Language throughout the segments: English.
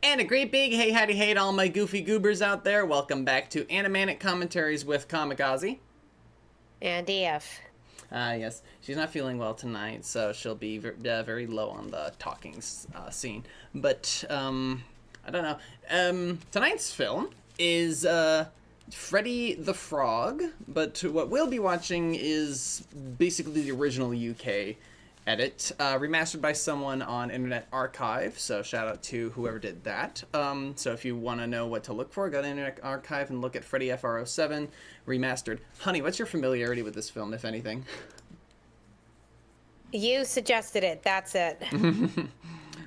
And a great big hey howdy hey to all my goofy goobers out there. Welcome back to Animanic Commentaries with C.Auzi+D.Fanatic. And DF. Yes, she's not feeling well tonight, so she'll be very low on the talking scene. But, I don't know. Tonight's film is Freddie the Frog, but what we'll be watching is basically the original UK edit, remastered by someone on Internet Archive, so shout out to whoever did that. So if you want to know what to look for, go to Internet Archive and look at FREDDIE F.R.O.7 remastered. Honey, what's your familiarity with this film, if anything? You suggested it, that's it.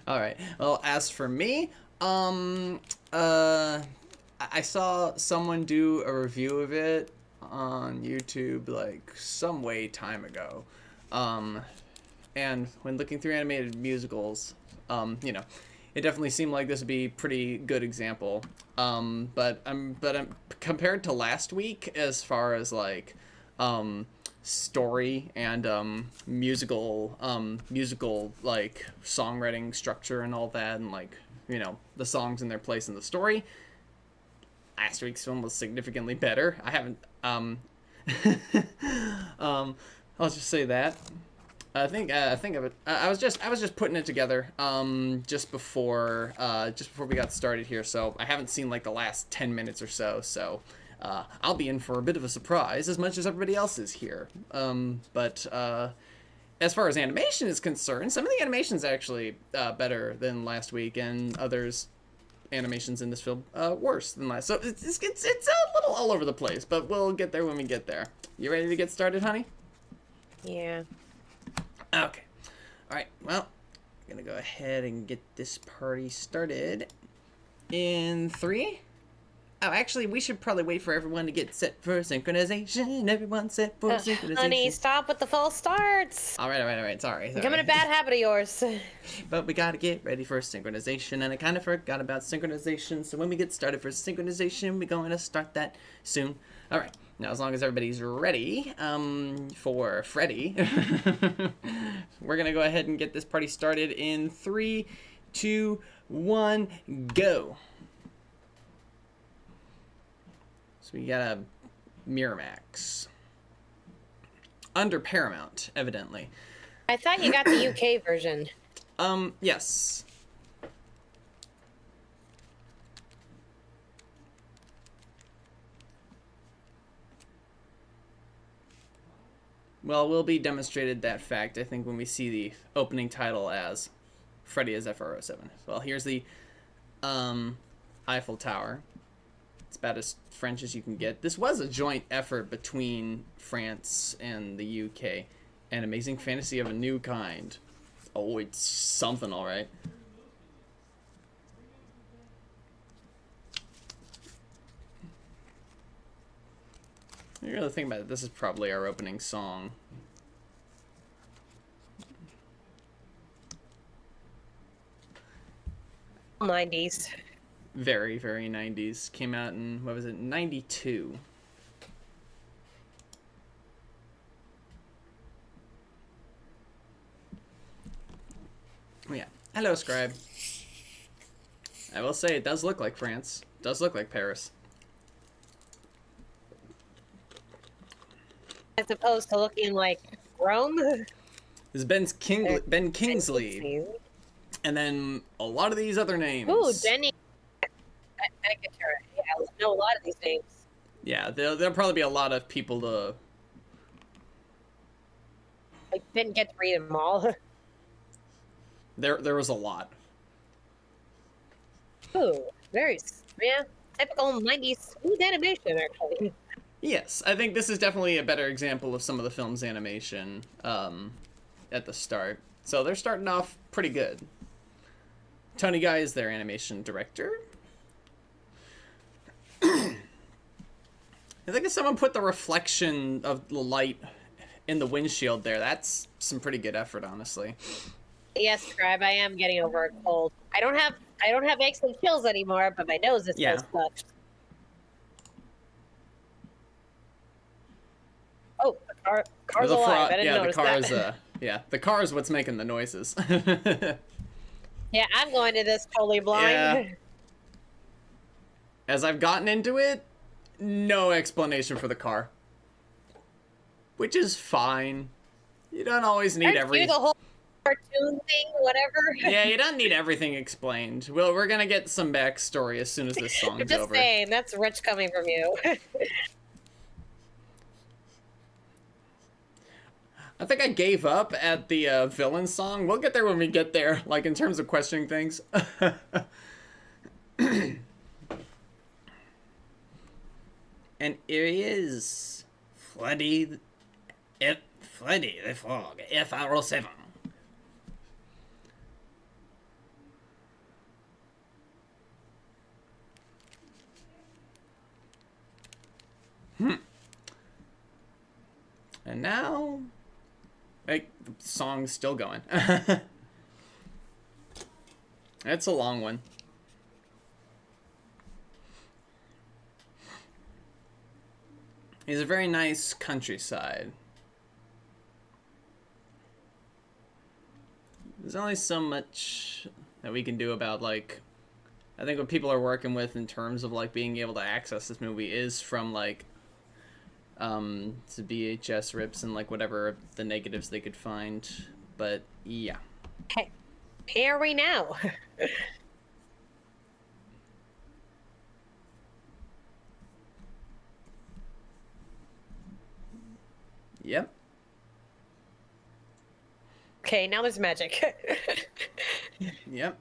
Alright, well, as for me, I saw someone do a review of it on YouTube, like, some way time ago. And when looking through animated musicals, you know, it definitely seemed like this would be a pretty good example. But compared to last week, as far as like story and musical like songwriting structure and all that, and like, you know, the songs and their place in the story, last week's film was significantly better. I haven't I'll just say that. I was just putting it together just before we got started here, so I haven't seen like the last 10 minutes or so, I'll be in for a bit of a surprise as much as everybody else is here. But as far as animation is concerned, some of the animation's actually better than last week, and others animations in this film worse than last. So it's a little all over the place, but we'll get there when we get there. You ready to get started, honey? Yeah. Okay. Alright, well, I'm gonna go ahead and get this party started in 3. Oh, actually, we should probably wait for everyone to get set for synchronization. Everyone set for synchronization. Honey, stop with the false starts. Alright, sorry. Becoming a bad habit of yours. But we gotta get ready for synchronization, and I kind of forgot about synchronization, so when we get started for synchronization, we're going to start that soon. Alright. Now, as long as everybody's ready for Freddie, we're going to go ahead and get this party started in 3, 2, 1, go. So we got a Miramax. Under Paramount, evidently. I thought you got the UK version. Yes. Well, we'll be demonstrated that fact, I think, when we see the opening title as Freddie as F.R.O.7. Well, here's the Eiffel Tower. It's about as French as you can get. This was a joint effort between France and the UK. An amazing fantasy of a new kind. Oh, it's something, all right. You really think about it, this is probably our opening song. '90s. Very, very 90s. Came out in, what was it, 92. Oh, yeah. Hello, Scribe. I will say, it does look like France. It does look like Paris. As opposed to looking like Rome. This is Ben Kingsley. And then a lot of these other names. Ooh, Jenny. I know a lot of these names. Yeah, there'll probably be a lot of people to... I didn't get to read them all. There was a lot. Ooh, typical 90s smooth animation, actually. Yes, I think this is definitely a better example of some of the film's animation at the start. So they're starting off pretty good. Tony Guy is their animation director. I think if someone put the reflection of the light in the windshield there, that's some pretty good effort, honestly. Yes, Scribe, I am getting over a cold. I don't have aches and chills anymore, but my nose is still stuffed. Oh, the car's alive. I didn't notice that. The car is what's making the noises. Yeah, I'm going to this totally blind. as I've gotten into it, no explanation for the car. Which is fine. You don't always need The whole cartoon thing, whatever. Yeah, you don't need everything explained. Well, we're gonna get some backstory as soon as this song's I'm just over. saying, that's rich coming from you. I think I gave up at the villain song. We'll get there when we get there, like in terms of questioning things. And here he is, Freddie the Frog, F.R.O.7. And now, like, the song's still going. It's a long one. It's a very nice countryside. There's only so much that we can do about, like, I think what people are working with in terms of, like, being able to access this movie is from, like, to VHS rips and, like, whatever the negatives they could find. But, yeah. Hey, here are we now? Yep. Okay, now there's magic. Yep.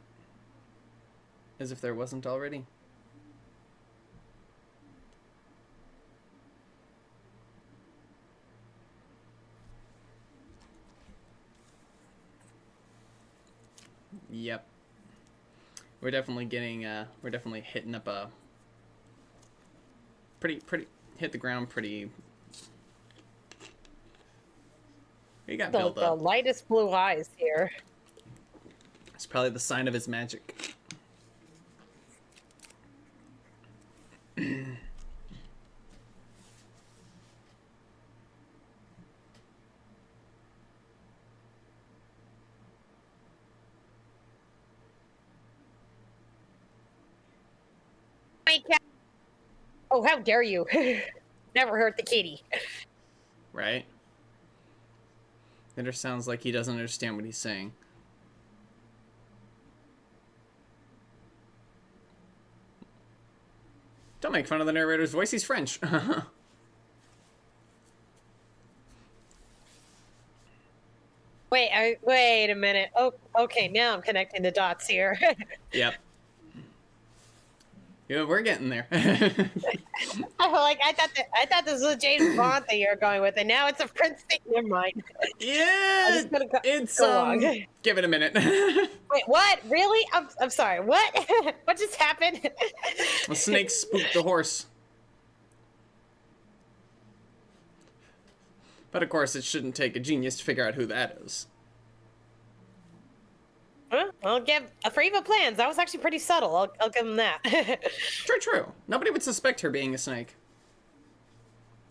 As if there wasn't already. Yep. We're definitely getting, we're definitely hitting up a pretty, hit the ground pretty. We got built the up. lightest blue eyes here. It's probably the sign of his magic. Oh, how dare you! Never hurt the kitty. Right? It just sounds like he doesn't understand what he's saying. Don't make fun of the narrator's voice, he's French. Wait a minute. Oh, okay, now I'm connecting the dots here. Yep. Yeah, we're getting there. I thought this was a James Bond thing you were going with, and now it's a Prince thing. Never mind. Yeah, it's give it a minute. Wait, what? Really? I'm sorry. What? What just happened? A snake spooked the horse. But of course, it shouldn't take a genius to figure out who that is. Huh? I'll give for evil plans. That was actually pretty subtle. I'll give him that. True. Nobody would suspect her being a snake.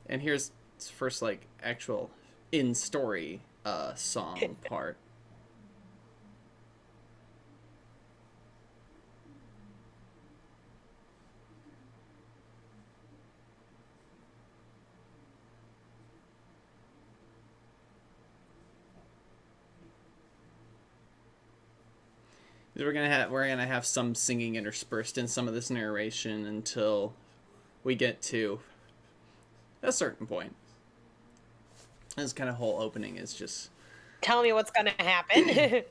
And here's its first, like, actual in-story song part. We're gonna have some singing interspersed in some of this narration until we get to a certain point. This kind of whole opening is just Tell me what's gonna happen.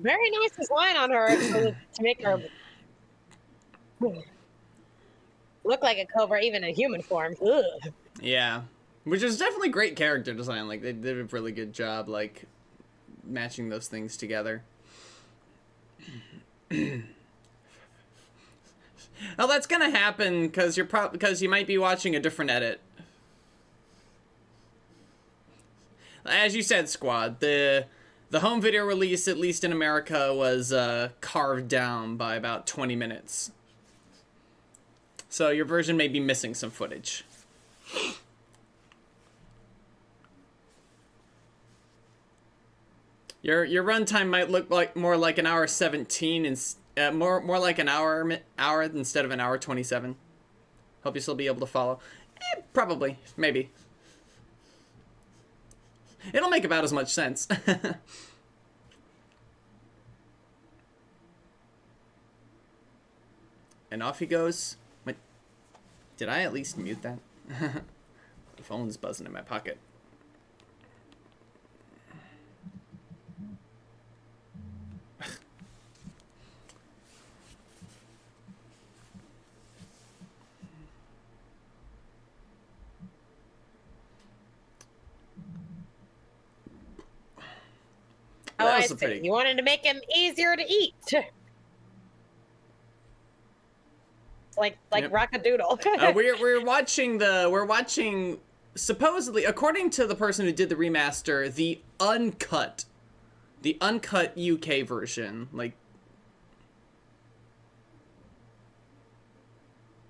Very nice design on her to make her look like a cobra, even in human form. Ugh. yeah, which is definitely great character design. Like they did a really good job, like matching those things together. Oh, that's gonna happen because because you might be watching a different edit. As you said, Squad, the home video release, at least in America, was carved down by about 20 minutes. So your version may be missing some footage. Your runtime might look like more like an hour 17 and more like an hour instead of an hour 27. Hope you still be able to follow. Probably, maybe. It'll make about as much sense. And off he goes. Wait, did I at least mute that? The phone's buzzing in my pocket. Oh, That I was see. pretty. You wanted to make him easier to eat. Like Yep. Rockadoodle. We're watching supposedly, according to the person who did the remaster, the uncut UK version. Like,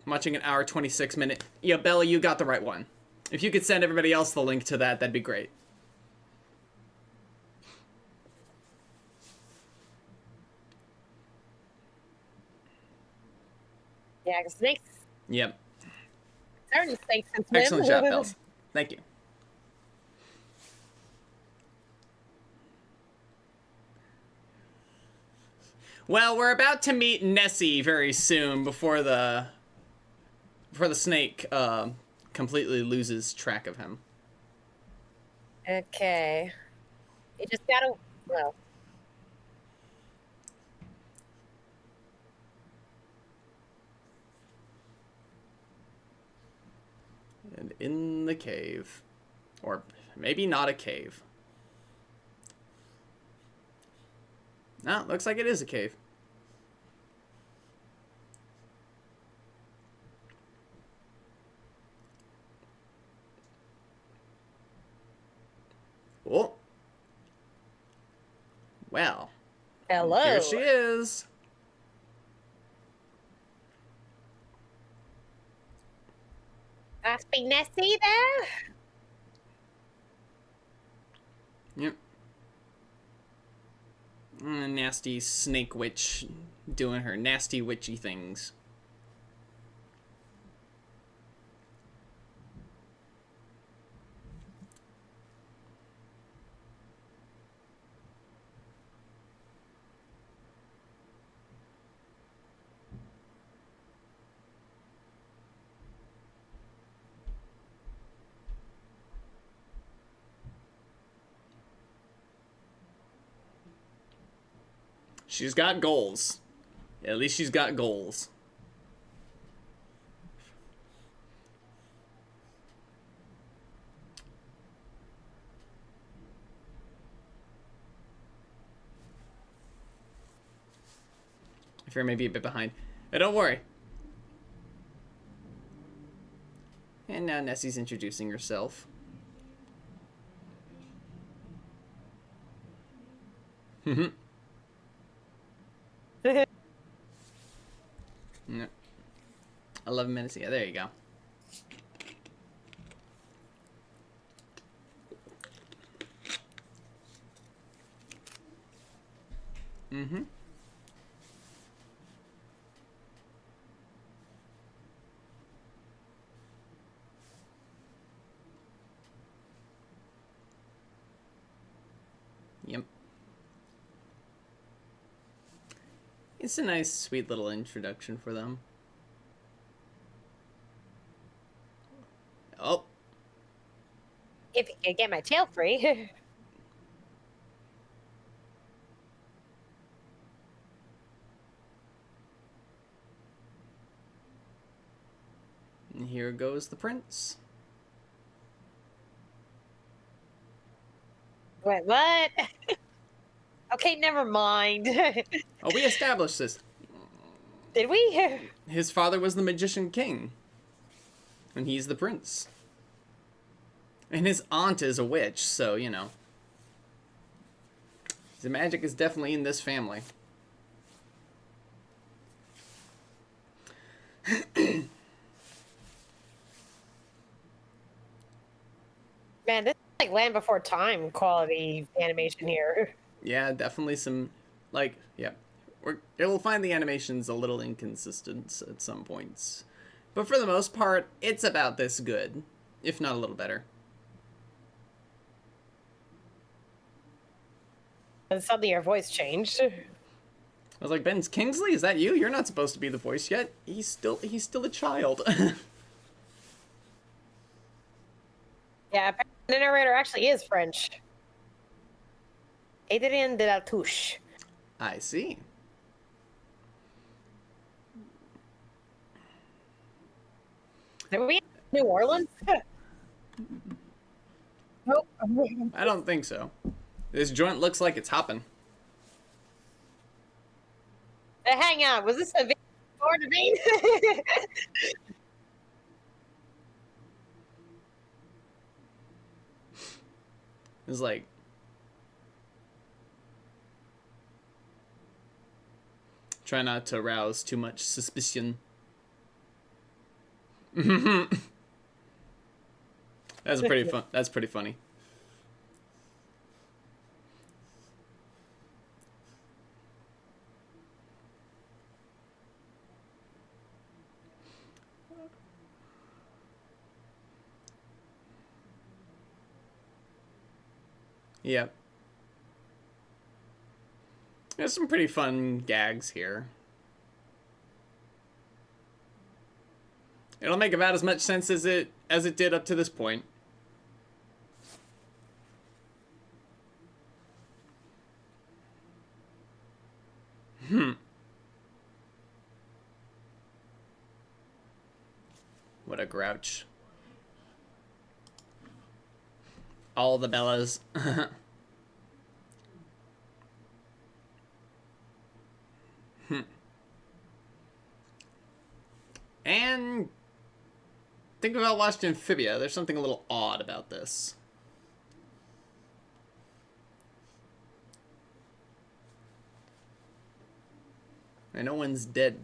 I'm watching an hour 26-minute. Yeah, Bella, you got the right one. If you could send everybody else the link to that, that'd be great. Yeah, 'cause snakes. Yep. Certain snakes can swim. Excellent job, Bells. Thank you. Well, we're about to meet Nessie very soon before the snake completely loses track of him. Okay. You just gotta. Well. And in the cave. Or maybe not a cave. No, looks like it is a cave. Oh. Well. Hello. Here she is. Must be Nessie there. Yep. Nasty snake witch doing her nasty witchy things. She's got goals. At least she's got goals. I fear maybe a bit behind. But don't worry. And now Nessie's introducing herself. No. 11 minutes. Yeah, there you go. Mm-hmm. Yep. It's a nice, sweet little introduction for them. Oh. If you can get my tail free. And here goes the prince. Wait, what? Okay, never mind. Oh, we established this. Did we? His father was the magician king. And he's the prince. And his aunt is a witch, so, you know. The magic is definitely in this family. Man, this is like Land Before Time quality animation here. Yeah, definitely some, like, yeah. It'll find the animations a little inconsistent at some points. But for the most part, it's about this good, if not a little better. And suddenly your voice changed. I was like, Ben Kingsley, is that you? You're not supposed to be the voice yet. He's still a child. Yeah, apparently the narrator actually is French. Adrien de la Touche. I see. Are we in New Orleans? Nope. I don't think so. This joint looks like it's hopping. Hang on, was this a video or debate? It's like, try not to arouse too much suspicion. That's pretty fun. That's pretty funny. Yep. There's some pretty fun gags here. It'll make about as much sense as it did up to this point. What a grouch. All the Bellas. And think about watched Amphibia. There's something a little odd about this. And no one's dead.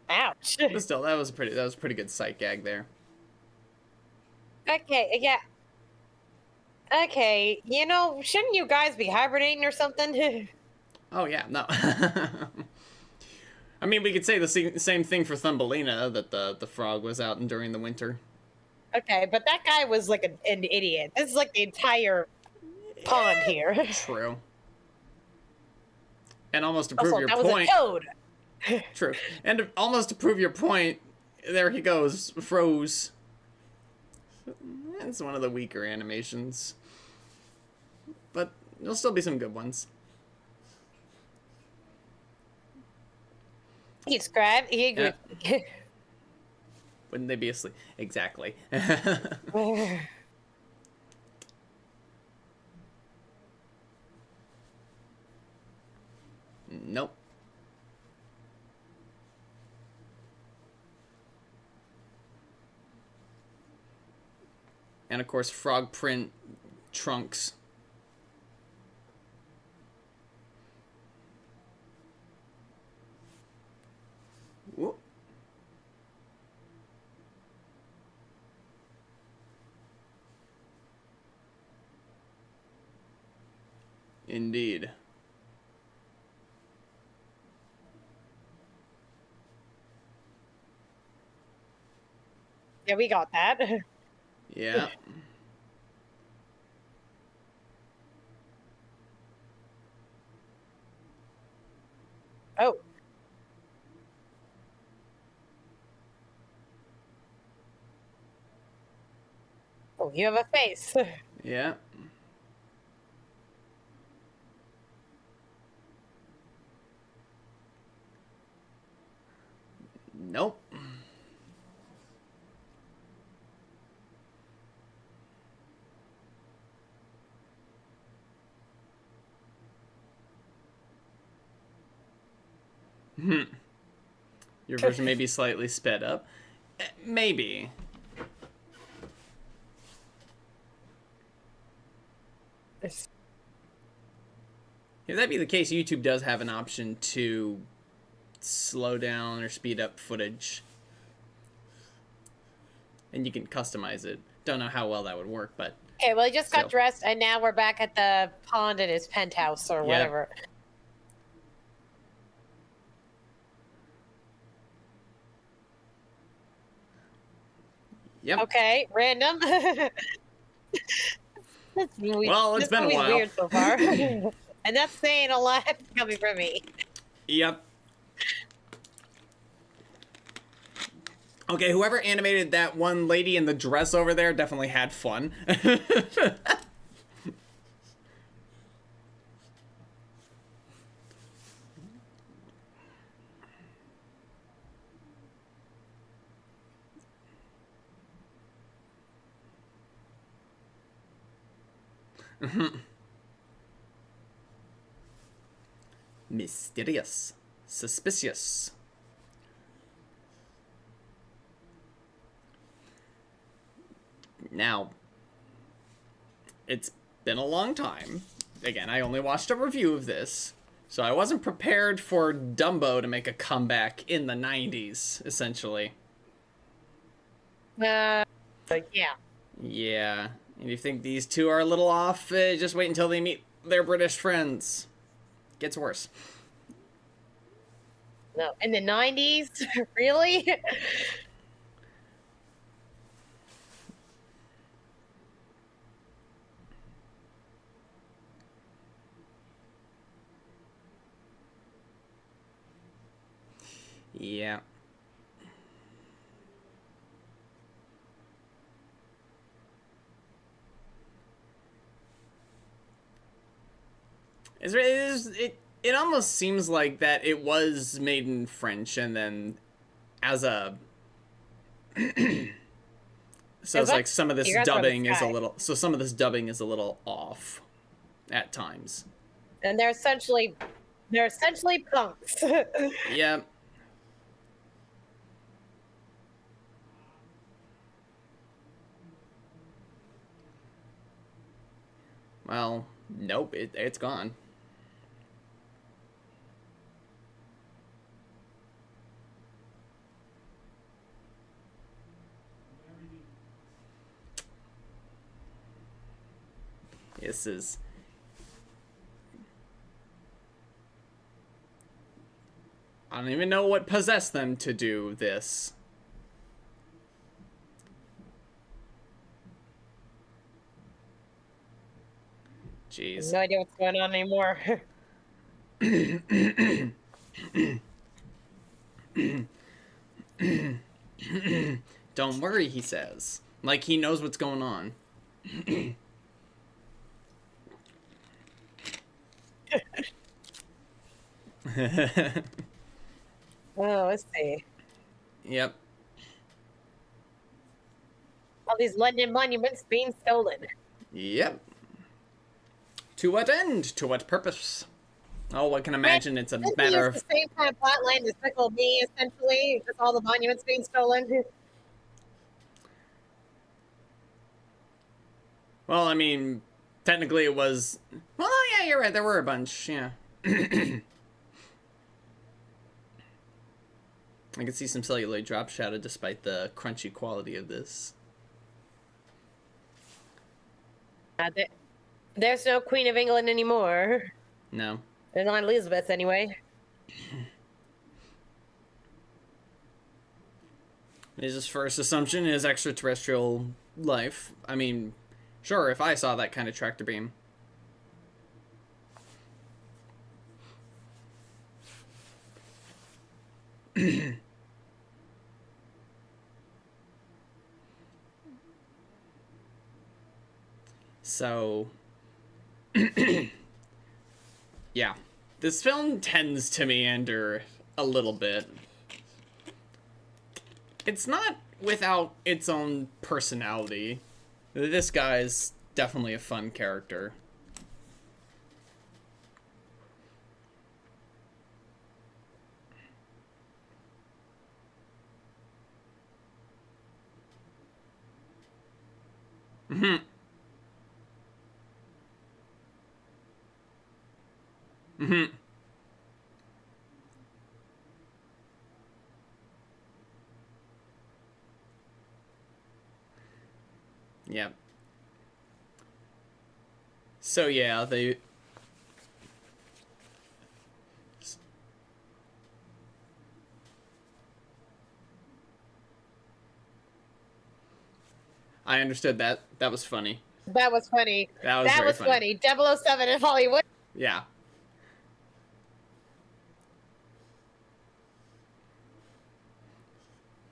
Ouch. But still, that was a pretty good sight gag there. Okay, yeah. Okay, you know, shouldn't you guys be hibernating or something? Oh yeah, no. I mean, we could say the same thing for Thumbelina, that the frog was out during the winter. Okay, but that guy was like an idiot. This is like the entire pond here. True. And almost to prove Also, your that point. was a toad. True. And almost to prove your point, there he goes, froze. It's one of the weaker animations. But there'll still be some good ones. You scribe. Yeah. Wouldn't they be asleep? Exactly. Nope. And of course, frog print trunks. Whoop. Indeed. Yeah, we got that. Yeah. Oh. Oh, you have a face. Yeah. Nope. Your version may be slightly sped up. Maybe. If that be the case, YouTube does have an option to slow down or speed up footage. And you can customize it. Don't know how well that would work, but Okay, well, he just got So, dressed, and now we're back at the pond in his penthouse or Yep. whatever. yep. Okay, random. Well, it's This been a movie's while. weird so far, and that's saying a lot coming from me. Yep. Okay, whoever animated that one lady in the dress over there definitely had fun. Mysterious. Suspicious. Now, it's been a long time. Again, I only watched a review of this, so I wasn't prepared for Dumbo to make a comeback in the 90s, essentially. Yeah. Yeah. And you think these two are a little off? Just wait until they meet their British friends. Gets worse. No, in the 90s? Really? Yeah. It almost seems like that it was made in French and then as a so it's like some of this You guys are in the dubbing is a sky. little so some of this dubbing is a little off at times. And they're essentially punks. Yeah. Well, nope, it's gone. This is I don't even know what possessed them to do this. Jeez. No idea what's going on anymore. Don't worry, he says. Like he knows what's going on. Oh, let's see. Yep. All these London monuments being stolen. Yep. To what end? To what purpose? Oh, I can imagine it's a Didn't matter use of... the same kind of plotline as Pickle Me, essentially, just all the monuments being stolen. Well, I mean, technically it was... Well, yeah, you're right. There were a bunch, yeah. I can see some celluloid drop shadow despite the crunchy quality of this. There's no Queen of England anymore. No. There's not Elizabeth, anyway. His first assumption is extraterrestrial life. I mean, sure, if I saw that kind of tractor beam. So, yeah. This film tends to meander a little bit. It's not without its own personality. This guy's definitely a fun character. Mm-hmm. Mm-hmm. Yep. So yeah, they. I understood that. That was funny. That was funny. That was very funny. Funny. 007 in Hollywood. Yeah.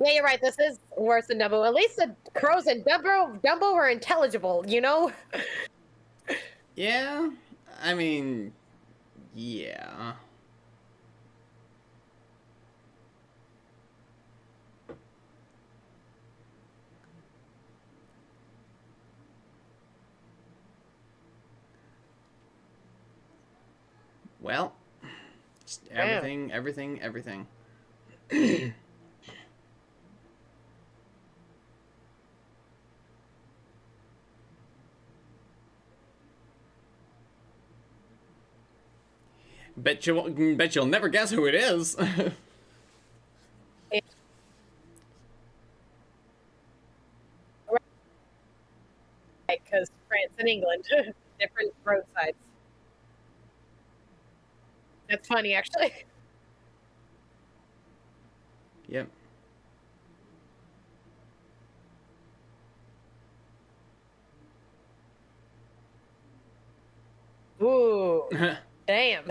Yeah, you're right. This is worse than Dumbo. At least the crows and Dumbo were intelligible, you know? Yeah. I mean, yeah. Well, just everything. Bet you'll never guess who it is. Because France and England, different roadsides. That's funny, actually. Yep. Ooh. Damn.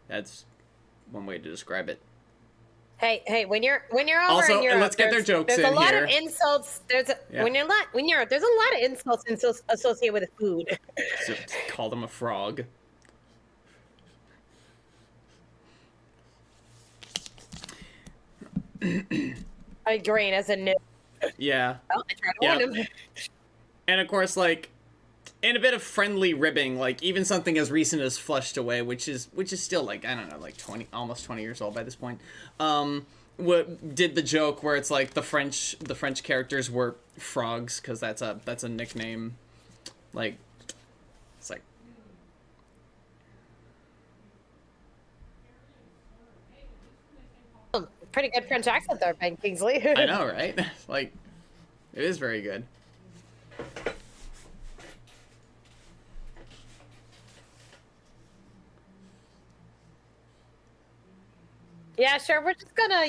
That's one way to describe it. Hey, when you're over Also, in Europe, let's get their jokes there's in a lot here. of insults. When you're in Europe, there's a lot of insults associated with food. So, called him a frog. I green as a new. Yeah. Well, I tried to warn him. And of course, like, and a bit of friendly ribbing, like even something as recent as Flushed Away, which is still like, I don't know, like almost 20 years old by this point. What did the joke where it's like the French characters were frogs because that's a nickname, like it's like. Pretty good French accent there, Ben Kingsley. I know, right? Like, it is very good. Yeah, sure. We're just gonna,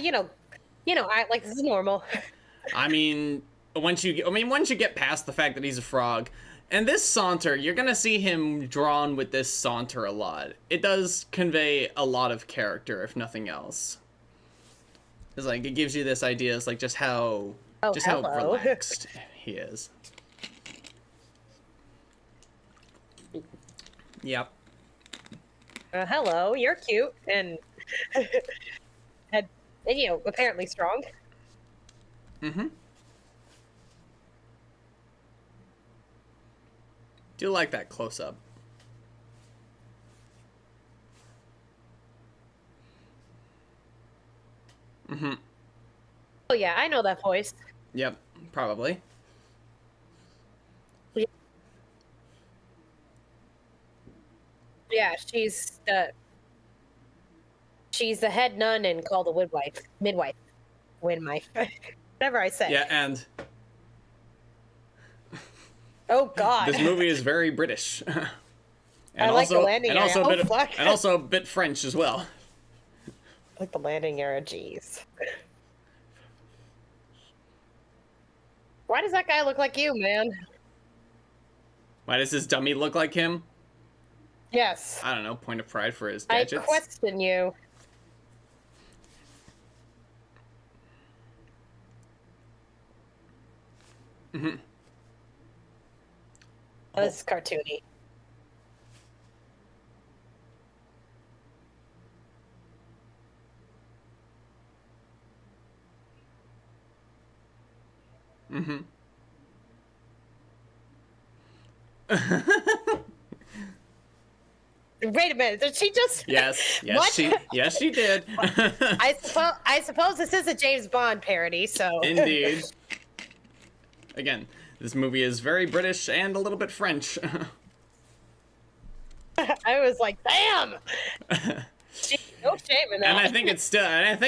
act like this is normal. I mean, once you get past the fact that he's a frog, and this saunter, you're gonna see him drawn with this saunter a lot. It does convey a lot of character, if nothing else. It's like, it gives you this idea, it's like just how relaxed he is. Yep. Hello, you're cute and apparently strong. Mm-hmm. Do like that close up. Mm-hmm. Oh yeah, I know that voice. Yep, probably. Yeah, she's the head nun and called the midwife, whatever I say. Yeah, and oh God, this movie is very British, and I like the landing area. And also a bit French as well. I like the landing area. Jeez. Why does that guy look like you, man? Why does his dummy look like him? Yes. I don't know. Point of pride for his gadgets. I question you. Mm-hmm. This is cartoony. Mm-hmm. Wait a minute, did she just? Yes, What? she did. I suppose this is a James Bond parody, so. Indeed. Again, this movie is very British and a little bit French. I was like, damn. Gee, no shame in that. And I think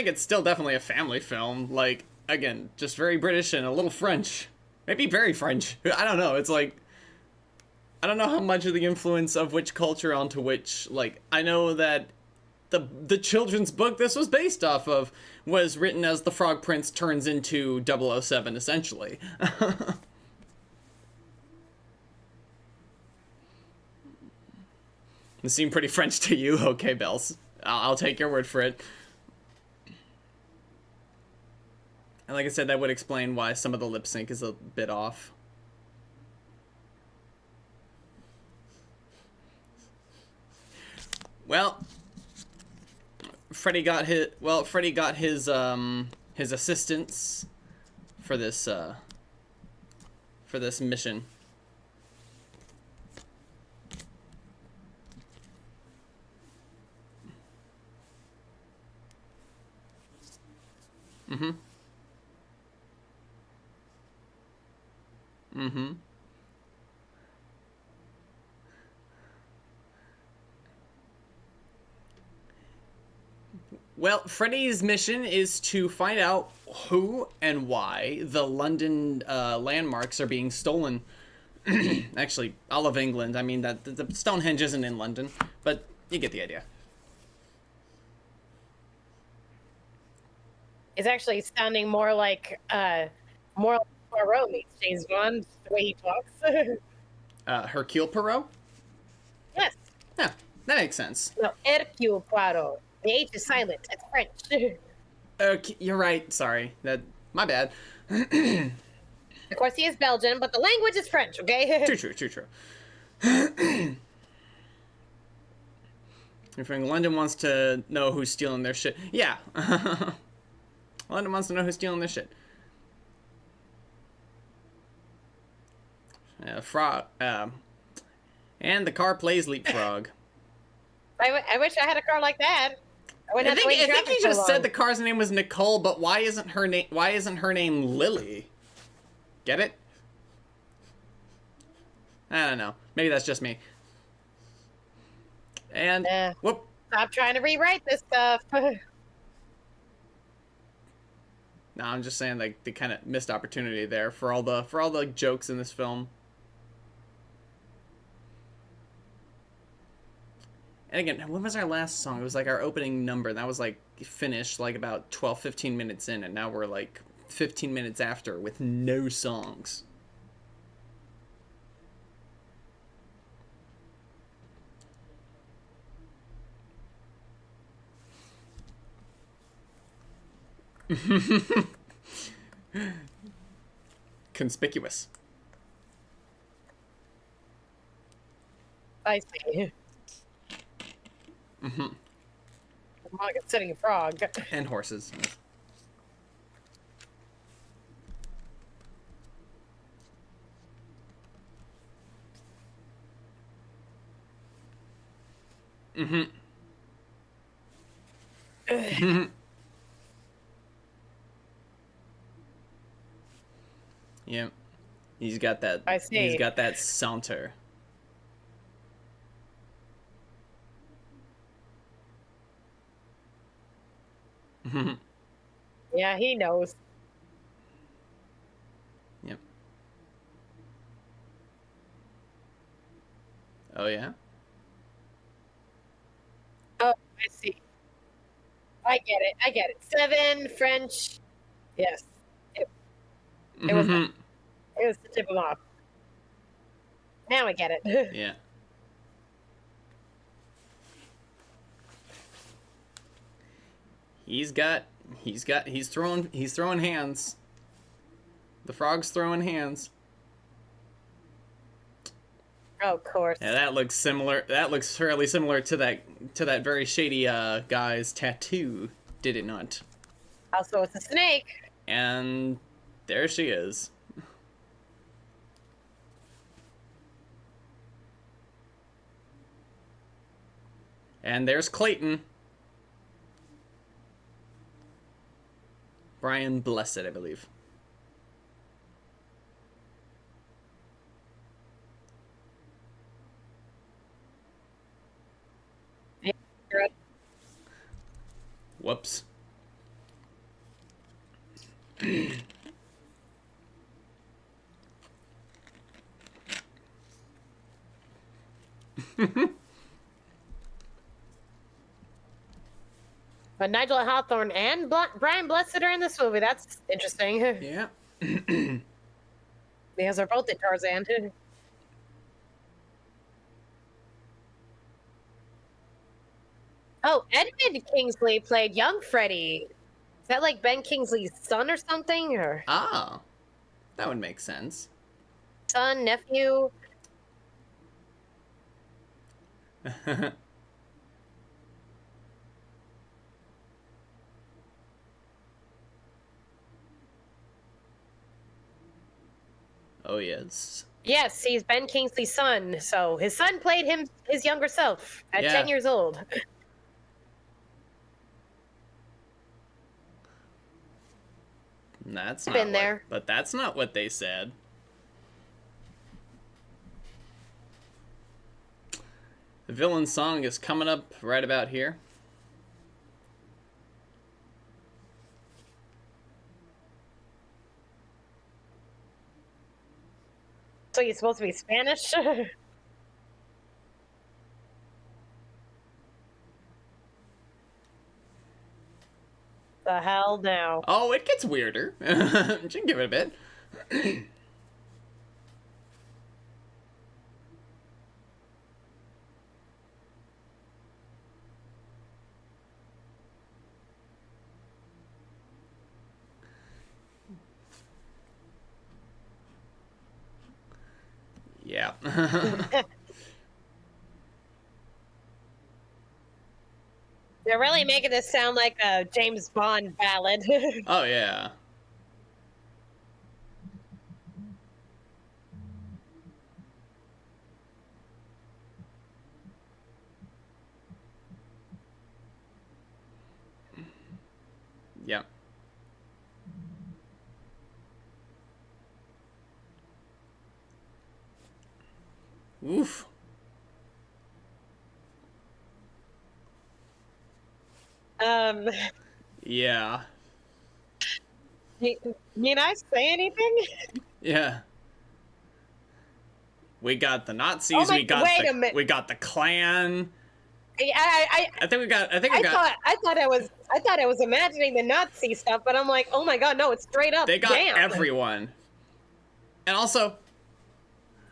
it's still definitely a family film. Like, again, just very British and a little French. Maybe very French. I don't know. It's like, I don't know how much of the influence of which culture onto which, like, I know that the children's book this was based off of was written as the Frog Prince turns into 007, essentially. It seemed pretty French to you? Okay, Bells. I'll take your word for it. And like I said, that would explain why some of the lip sync is a bit off. Well, Freddie got his assistance for this mission. Mm-hmm. Mm-hmm. Well, Freddie's mission is to find out who and why the London landmarks are being stolen. Actually, all of England. I mean, that the Stonehenge isn't in London, but you get the idea. It's actually sounding more like Poirot meets James Bond, the way he talks. Hercule Poirot? Yes. Yeah, that makes sense. No, Hercule Poirot. The H is silent. It's French. Okay, you're right. Sorry. My bad. Of course, he is Belgian, but the language is French, okay? Too true, too true. If London wants to know who's stealing their shit. Yeah. London wants to know who's stealing their shit. Frog. And the car plays Leapfrog. I wish I had a car like that. I think you just said the car's name was Nicole, but why isn't her name Lily? Get it? I don't know. Maybe that's just me. And whoop. Stop trying to rewrite this stuff. No, I'm just saying, like, the kind of missed opportunity there for all the jokes in this film. And again, when was our last song? It was like our opening number. That was like finished like about 12-15 minutes in, and now we're like 15 minutes after with no songs. Conspicuous. I see. Mm-hmm. I'm like a sitting frog. And horses. Mm-hmm. Mm-hmm. Yep. He's got that. I see. He's got that saunter. Yeah, he knows. Yep. Oh yeah. Oh, I see. I get it. I get it. 7 French. Yes. It was. It was to tip him off. Now I get it. Yeah. He's throwing hands. The frog's throwing hands. Oh, of course. Yeah, that looks similar. That looks fairly similar to that very shady guy's tattoo, did it not? Also, it's a snake. And there she is. And there's Clayton. Brian Blessed, I believe. Whoops. But Nigel Hawthorne and Brian Blessed are in this movie. That's interesting. Yeah. Because they're both in Tarzan. Oh, Edmund Kingsley played young Freddie. Is that like Ben Kingsley's son or something? Or Ah, that would make sense. son, nephew? Oh, yes. Yes, he's Ben Kingsley's son. So his son played his younger self at 10 years old. That's not been there. But that's not what they said. The villain song is coming up right about here. So you're supposed to be Spanish? The hell no. Oh, it gets weirder. You can give it a bit. Yeah. They're really making this sound like a James Bond ballad. Oh, yeah. Yeah. Oof. Yeah. Need I say anything? Yeah. We got the Nazis. Oh my- we got wait a minute. we got the Klan. I I thought I was imagining the Nazi stuff, but I'm like, oh my god, no, it's straight up. They got damn. everyone. And also,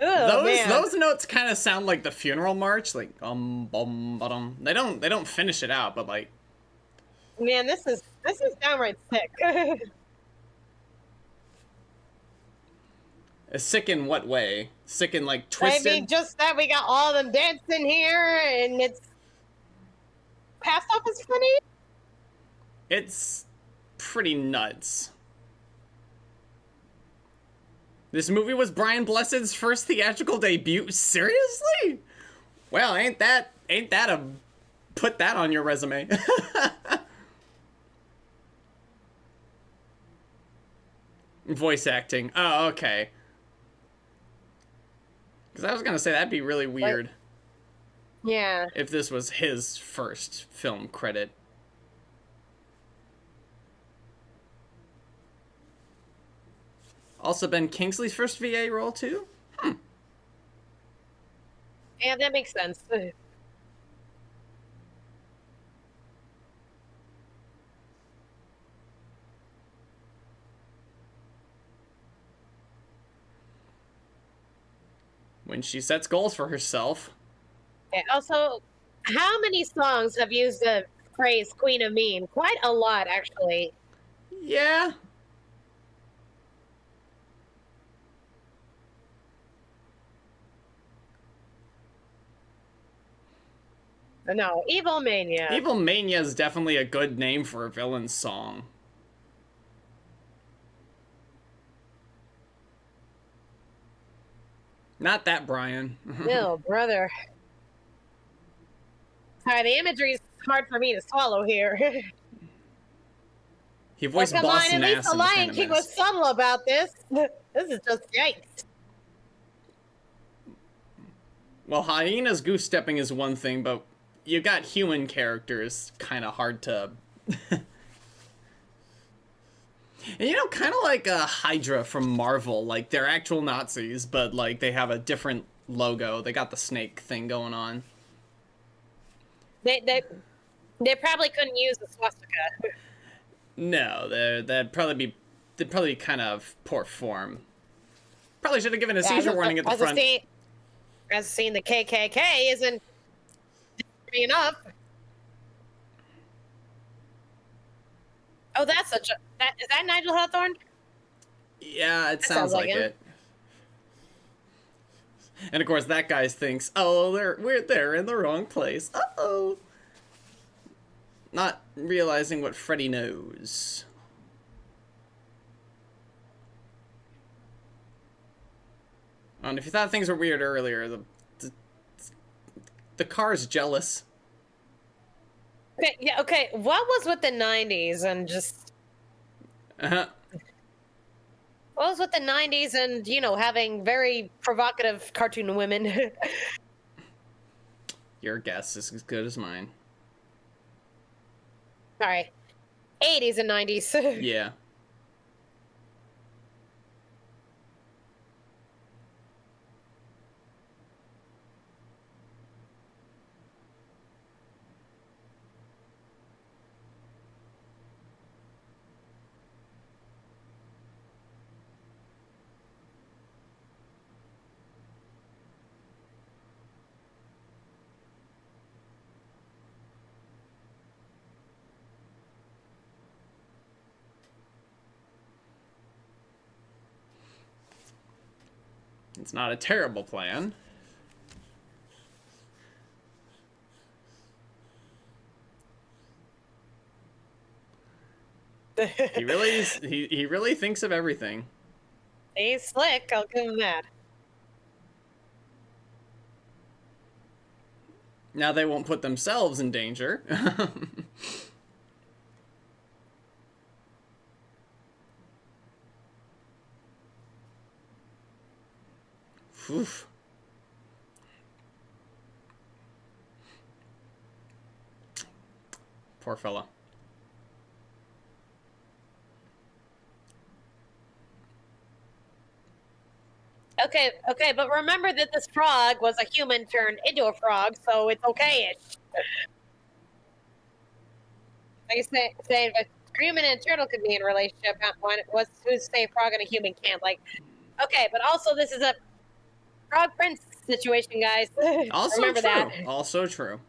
Man. those notes kind of sound like the funeral march, like bum ba-dum. They don't finish it out, but like, Man, this is downright sick. sick in what way? Sick in like twisted. I mean, just that we got all of them dancing here, and it's passed off as funny. It's pretty nuts. This movie was Brian Blessed's first theatrical debut. Seriously? Well, ain't that a put that on your resume? Voice acting. Oh, okay. Because I was gonna say that'd be really weird. Yeah. If this was his first film credit. Also Ben Kingsley's first VA role too? Yeah, that makes sense. When she sets goals for herself. Yeah, also, how many songs have used the phrase Queen of Mean? Quite a lot, actually. Yeah. No, Evil Mania. Evil Mania is definitely a good name for a villain song. Not that, Brian. No, brother. Sorry, the imagery is hard for me to swallow here. He voiced Come Boss on, at Nass least the in The Lion Phantom King was Menace. subtle about this. This is just yikes. Well, hyenas goose-stepping is one thing, but you got human characters kind of hard to... And you know, kind of like Hydra from Marvel, like they're actual Nazis, but like they have a different logo. They got the snake thing going on. They they probably couldn't use the swastika. No, they'd probably be kind of poor form. Probably should have given a seizure warning at the front. As seeing the KKK isn't enough. Oh, that's such a is that Nigel Hawthorne? Yeah, it sounds like it. And of course, that guy thinks, "Oh, they're in the wrong place." Uh-oh. Not realizing what Freddie knows. And if you thought things were weird earlier, the car's jealous. Okay, yeah, okay. What was with the 90s and just... Uh-huh. What was with the 90s and, you know, having very provocative cartoon women? Your guess is as good as mine. Sorry. 80s and 90s. Yeah. It's not a terrible plan. He really thinks of everything. He's slick, I'll give him that. Now they won't put themselves in danger. Oof. Poor fella. Okay, but remember that this frog was a human turned into a frog, so it's okay-ish. Like you say, if a human and a turtle could be in a relationship, who's to say a frog and a human can't? Like, okay, but also this is a frog prince situation, guys. Also remember true. that. Also true.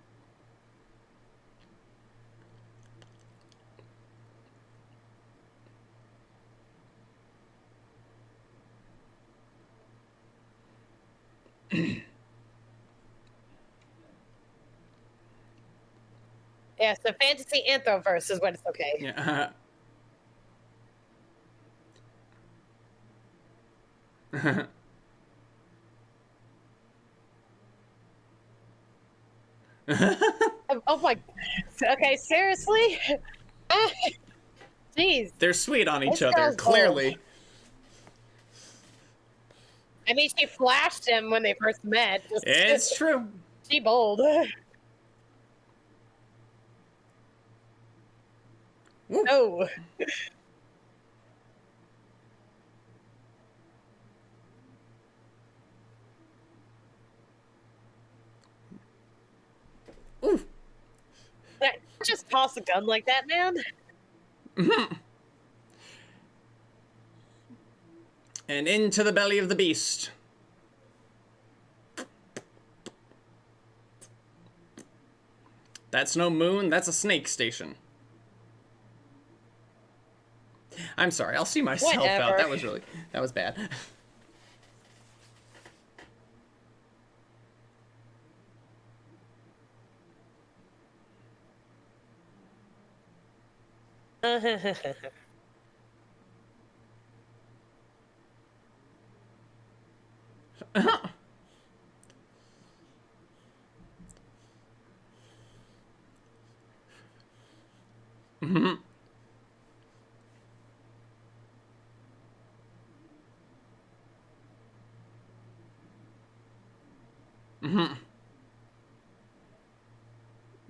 Yeah, so fantasy anthroverse is when it's okay. Yeah. Oh my. Okay, seriously? Jeez. They're sweet on each other, clearly. Bold. I mean, she flashed him when they first met. It's true. She bold. Woo. Oh. Ooh. Just toss a gun like that, man. And into the belly of the beast. That's no moon, that's a snake station. I'm sorry, I'll see myself out. That was bad.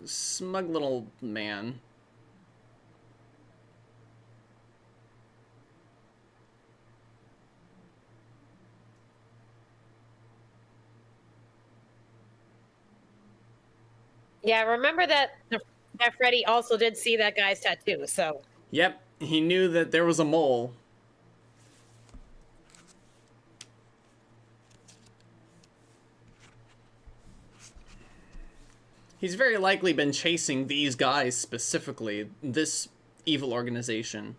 Smug little man. Yeah, remember that Freddie also did see that guy's tattoo, so. Yep, he knew that there was a mole. He's very likely been chasing these guys specifically, this evil organization.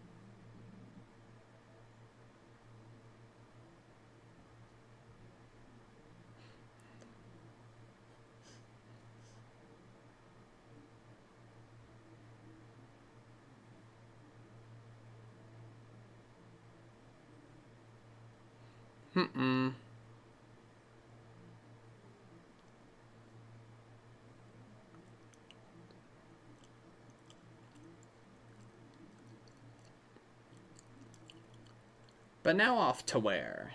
Hmm. But now off to where?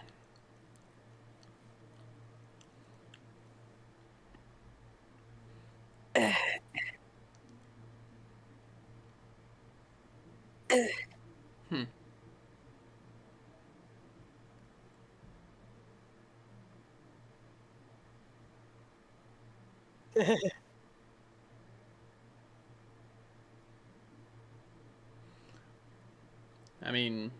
Hmm. I mean...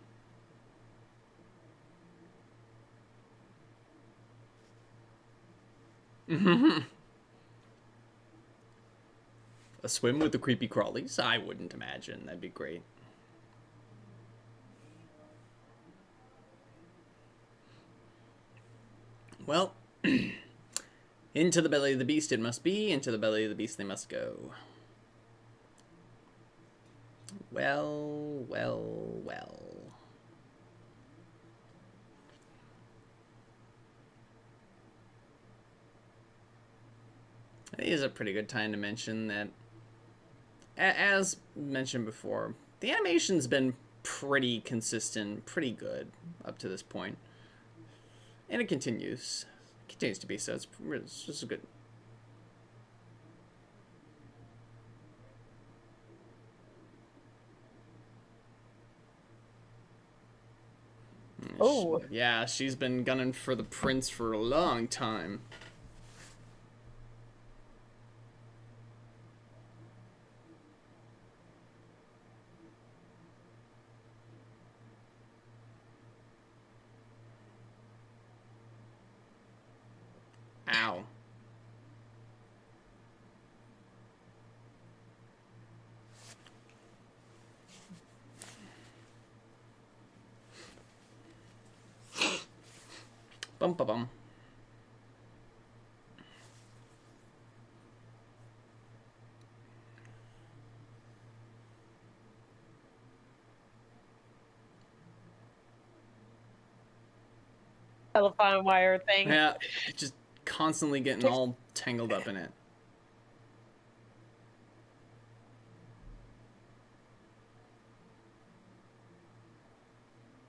A swim with the creepy crawlies? I wouldn't imagine. That'd be great. Well, into the belly of the beast it must be. Into the belly of the beast they must go. Well, well, well. It is a pretty good time to mention that, as mentioned before, the animation's been pretty consistent, pretty good up to this point. And it continues. It continues to be so. It's just a good... Oh. Yeah, she's been gunning for the prince for a long time. Ow. Bum ba bum. Telephone wire thing. Yeah, just constantly getting all tangled up in it.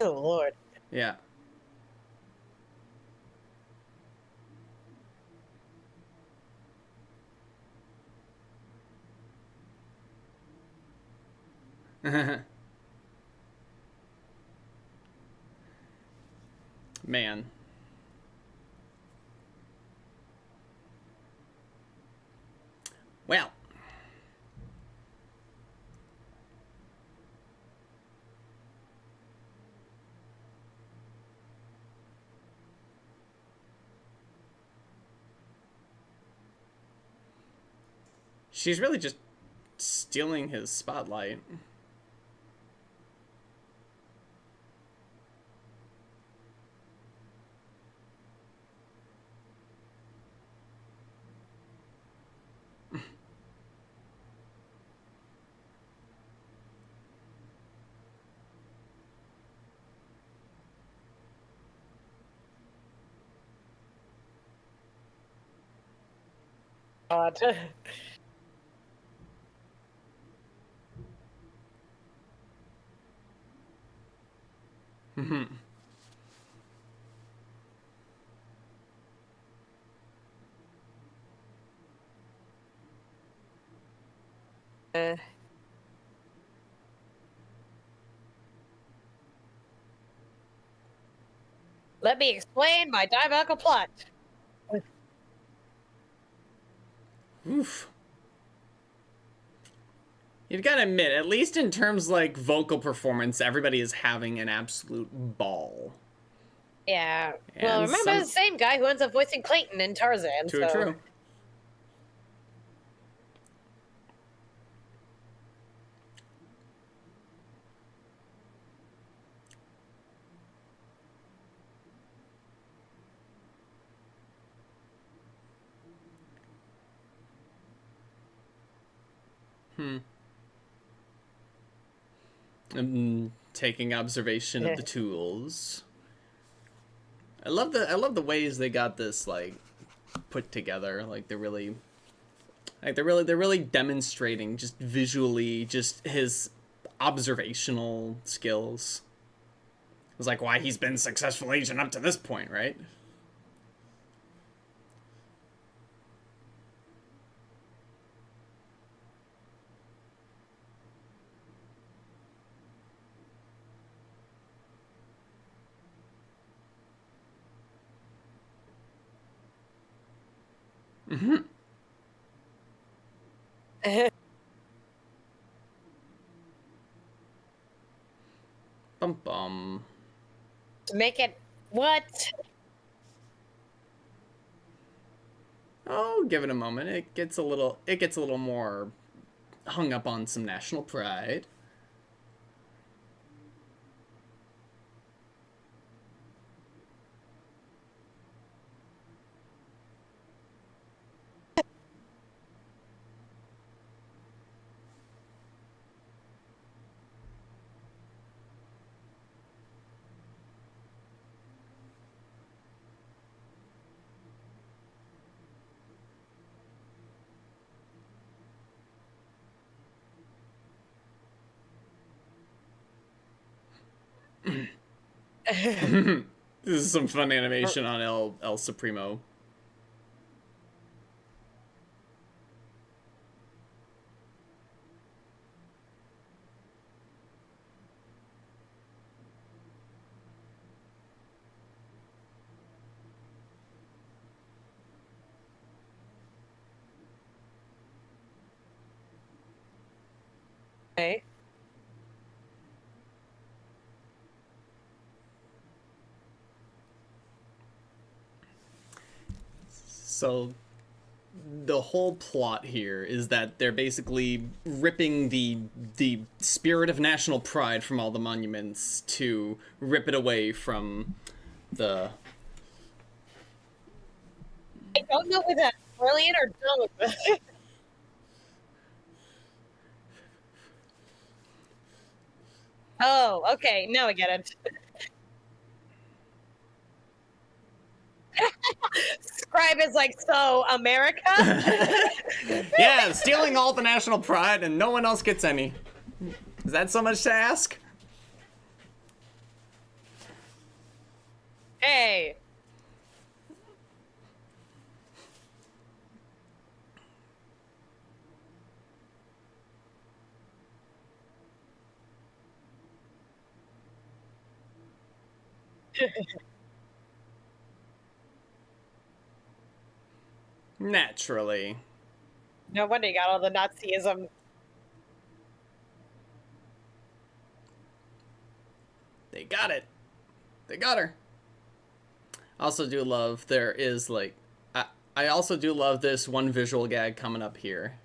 Oh Lord. Yeah. Man. Well. She's really just stealing his spotlight. God. Let me explain my diabolical plot. Oof. You've got to admit, at least in terms like vocal performance, everybody is having an absolute ball. Yeah. And Well, remember the same guy who ends up voicing Clayton in Tarzan. True, so. true. Taking observation of the tools. I love the ways they got this like put together. Like they're really demonstrating just visually just his observational skills. It's like why he's been successful agent up to this point, right? Bum bum. Make it what? Oh, give it a moment. It gets a little more hung up on some national pride. This is some fun animation on El Supremo. Okay. So the whole plot here is that they're basically ripping the spirit of national pride from all the monuments to rip it away from the. I don't know whether that's brilliant or dumb. Oh, okay. Now I get it. Scribe is like, so America? Yeah, stealing all the national pride and no one else gets any. Is that so much to ask? Hey. Naturally. No wonder you got all the Nazism. They got it. They got her. I also do love there is like I also do love this one visual gag coming up here.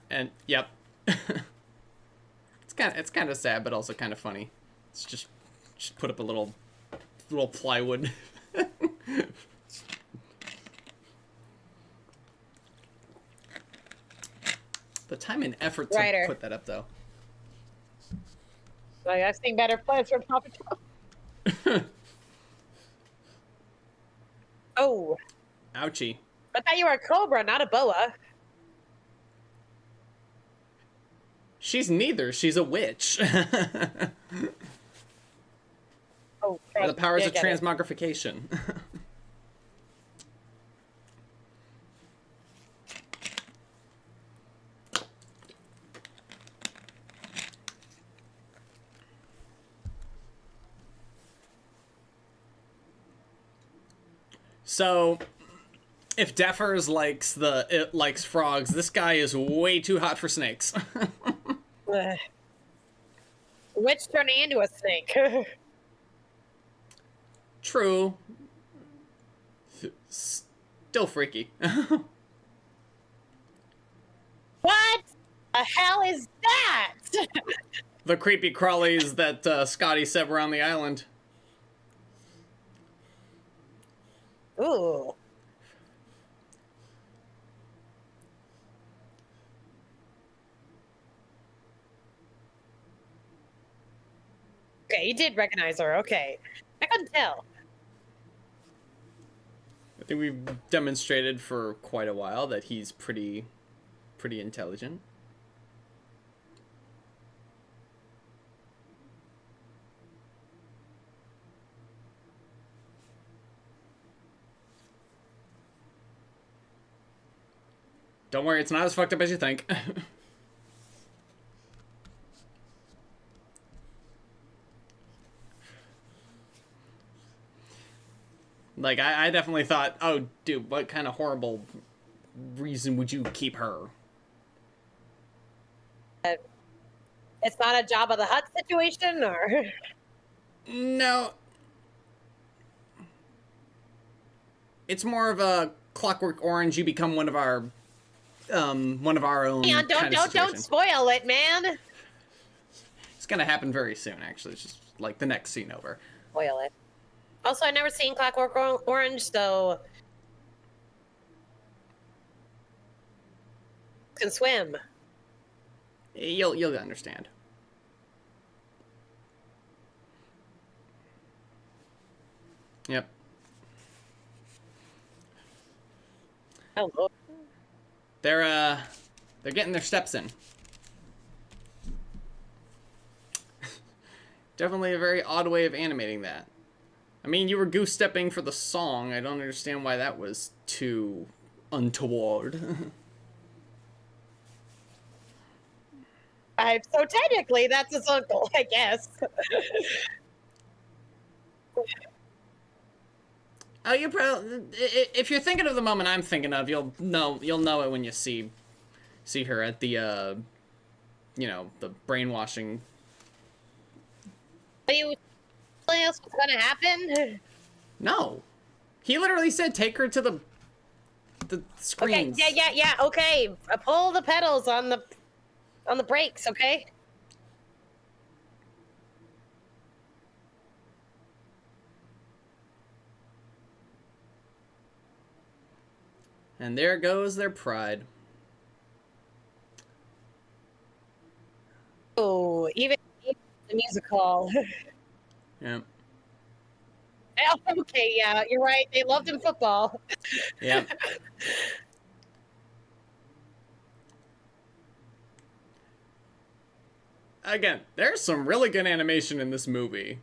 And yep. It's kind of sad but also kind of funny. It's just put up a little plywood. The time and effort to put that up though. Like, I've seen better plans from Papa Joe. Oh. Ouchie. I thought you were a cobra, not a boa. She's neither. She's a witch. Oh, the powers of transmogrification. So, if Defers likes frogs, this guy is way too hot for snakes. Witch turning into a snake. True. Still freaky. What the hell is that? The creepy crawlies that Scotty said were on the island. Ooh. Okay, you did recognize her. Okay. I couldn't tell. I think we've demonstrated for quite a while that he's pretty intelligent. Don't worry, it's not as fucked up as you think. Like, I definitely thought, oh, dude, what kind of horrible reason would you keep her? It's not a Jabba the Hutt situation, or? No. It's more of a Clockwork Orange, you become one of our own. Yeah, don't spoil it, man. It's gonna happen very soon, actually. It's just like the next scene over. Spoil it. Also, I've never seen Clockwork Orange, so can swim. You'll understand. Yep. Hello. They're getting their steps in. Definitely a very odd way of animating that. I mean, you were goose stepping for the song. I don't understand why that was too untoward. So technically, that's his uncle, I guess. Oh, you probably, if you're thinking of the moment I'm thinking of, you'll know it when you see her at the the brainwashing. Are you telling us what's gonna happen? No, he literally said take her to the screens. Okay, yeah. Okay, pull the pedals on the brakes. Okay. And there goes their pride. Oh, even the music hall. Yeah. Okay, yeah, you're right. They loved him football. Yeah. Again, there's some really good animation in this movie.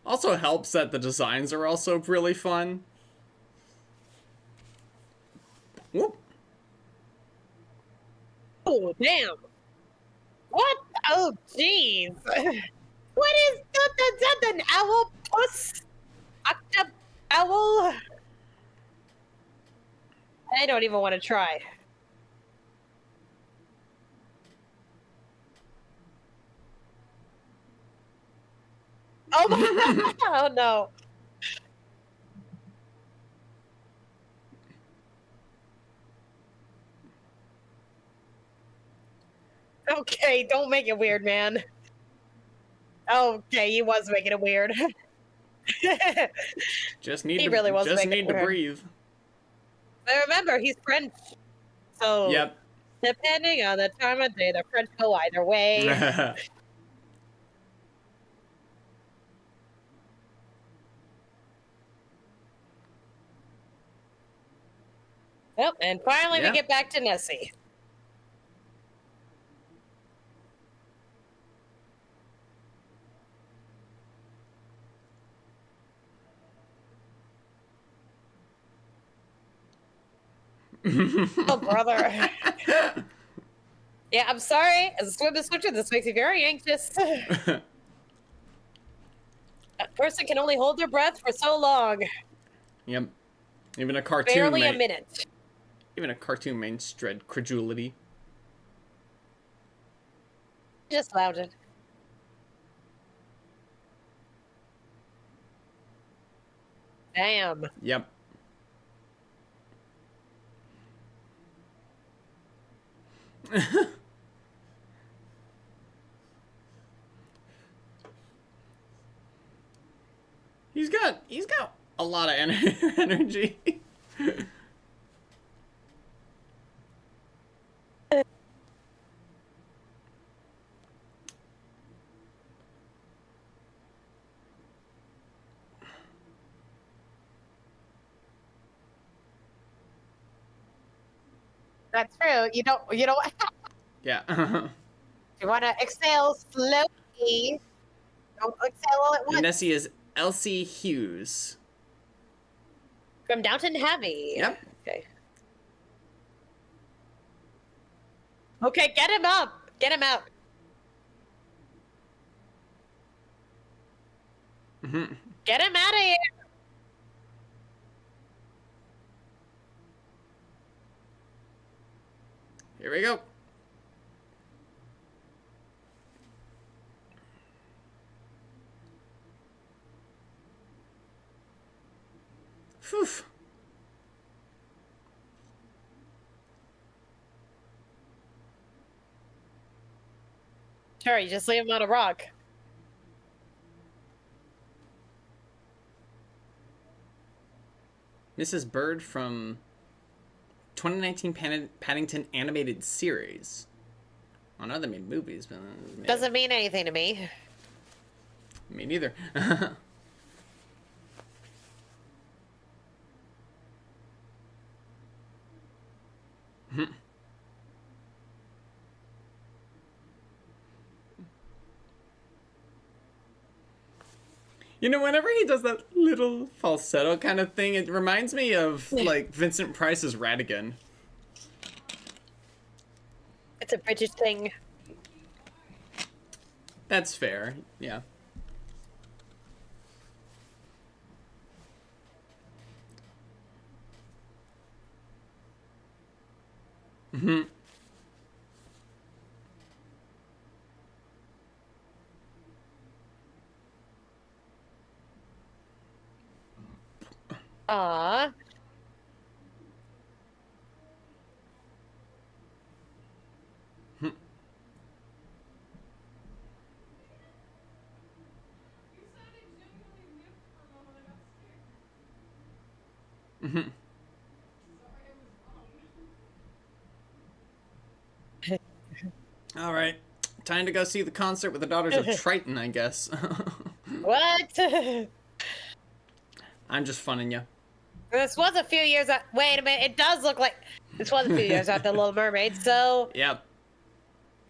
Also helps that the designs are also really fun. Whoop. Oh, damn. What? Oh, jeez. What is that? An owl puss? Owl? I don't even want to try. Oh my oh no. Okay, don't make it weird, man. Okay, he was making it weird. Just need He to really was just making need it to weird. breathe. But remember, he's French. So Yep. depending on the time of day, the French go either way. Yep, and finally Yeah. we get back to Nessie. Oh, brother. Yeah, I'm sorry. As a swim instructor, this makes me very anxious. person can only hold their breath for so long. Yep. Even a cartoon Barely a minute. Even a cartoon may dread credulity. Just allowed it. Damn. Yep. He's got a lot of energy. That's true. You don't. Yeah. You want to exhale slowly. Don't exhale all at once. Nessie is Elsie Hughes. From Downton Abbey. Yep. Okay. Okay, get him up. Get him out. Get him out of here. Here we go. Phew. Sure, you just leave him on a rock. Mrs. Bird from 2019 Paddington animated series. I know they made movies, but Doesn't mean anything to me. Me neither. You know, whenever he does that little falsetto kind of thing, it reminds me of, like, Vincent Price's Radigan. It's a British thing. That's fair, yeah. Mm-hmm. Aww. Mm-hmm. All right, time to go see the concert with the Daughters of Triton, I guess. What? I'm just funning you. This was a few years out. Wait a minute. It does look like this was a few years after Little Mermaid. So Yep.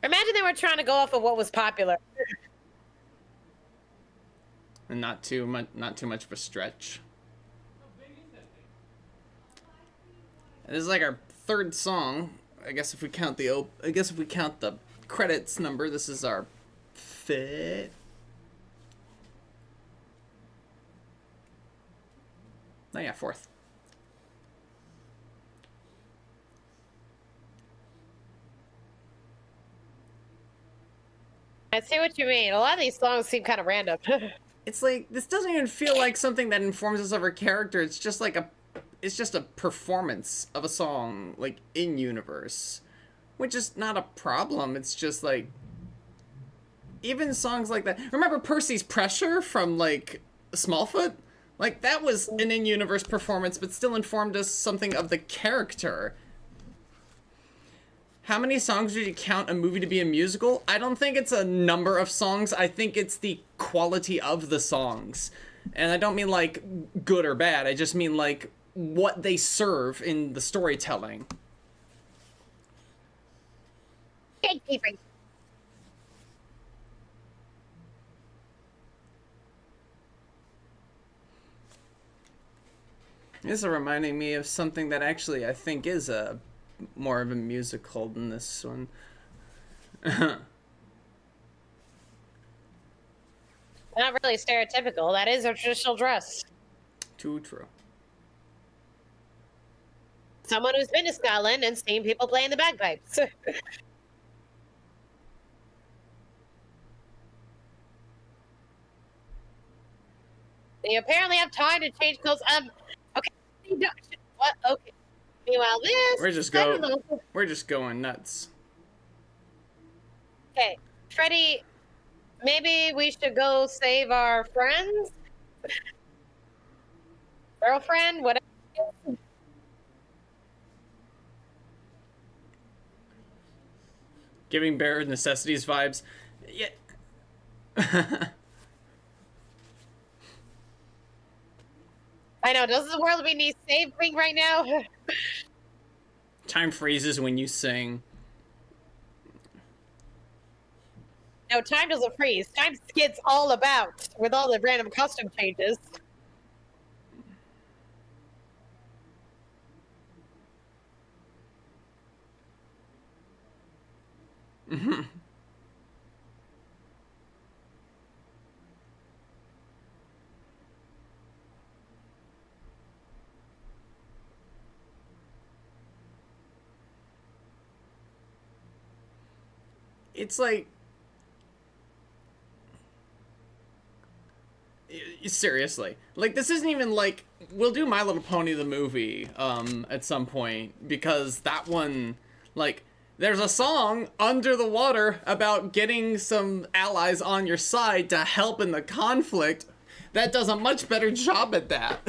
imagine they were trying to go off of what was popular. And not too much of a stretch. This is like our third song. I guess if we count the credits number, this is our fifth. Oh yeah, fourth. I see what you mean. A lot of these songs seem kind of random. It's like, this doesn't even feel like something that informs us of our character. It's just like it's just a performance of a song, like, in universe. Which is not a problem. It's just like, even songs like that. Remember Percy's Pressure from, like, Smallfoot? Like, that was an in-universe performance, but still informed us something of the character. How many songs would you count a movie to be a musical? I don't think it's a number of songs. I think it's the quality of the songs. And I don't mean, like, good or bad. I just mean, like, what they serve in the storytelling. Gatekeeping. This is reminding me of something that actually I think is a more of a musical than this one. Not really stereotypical. That is a traditional dress. Too true. Someone who's been to Scotland and seen people playing the bagpipes. They apparently have time to change clothes. Okay. What? Okay. Meanwhile, this. We're just going nuts. Okay, Freddie. Maybe we should go save our friends, girlfriend, whatever. Giving bare necessities vibes. Yeah. I know. Does the world we need saving right now? Time freezes when you sing. No, time doesn't freeze. Time skids all about with all the random costume changes. It's like, seriously, like, this isn't even like, we'll do My Little Pony the movie at some point, because that one, like, there's a song, Under the Water, about getting some allies on your side to help in the conflict that does a much better job at that.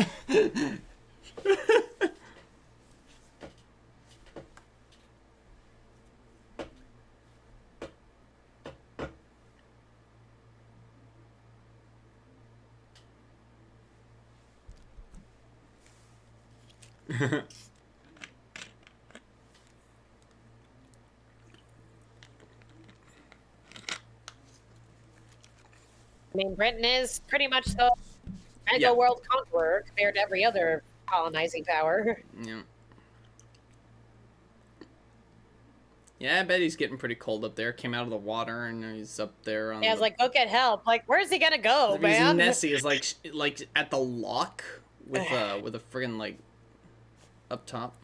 I mean, Britain is pretty much the mega world conqueror compared to every other colonizing power. Yeah. Yeah, I bet he's getting pretty cold up there. Came out of the water and he's up there on. Yeah, I was like, go get help. Like, where's he gonna go, man? Nessie is like at the lock with a friggin' like up top.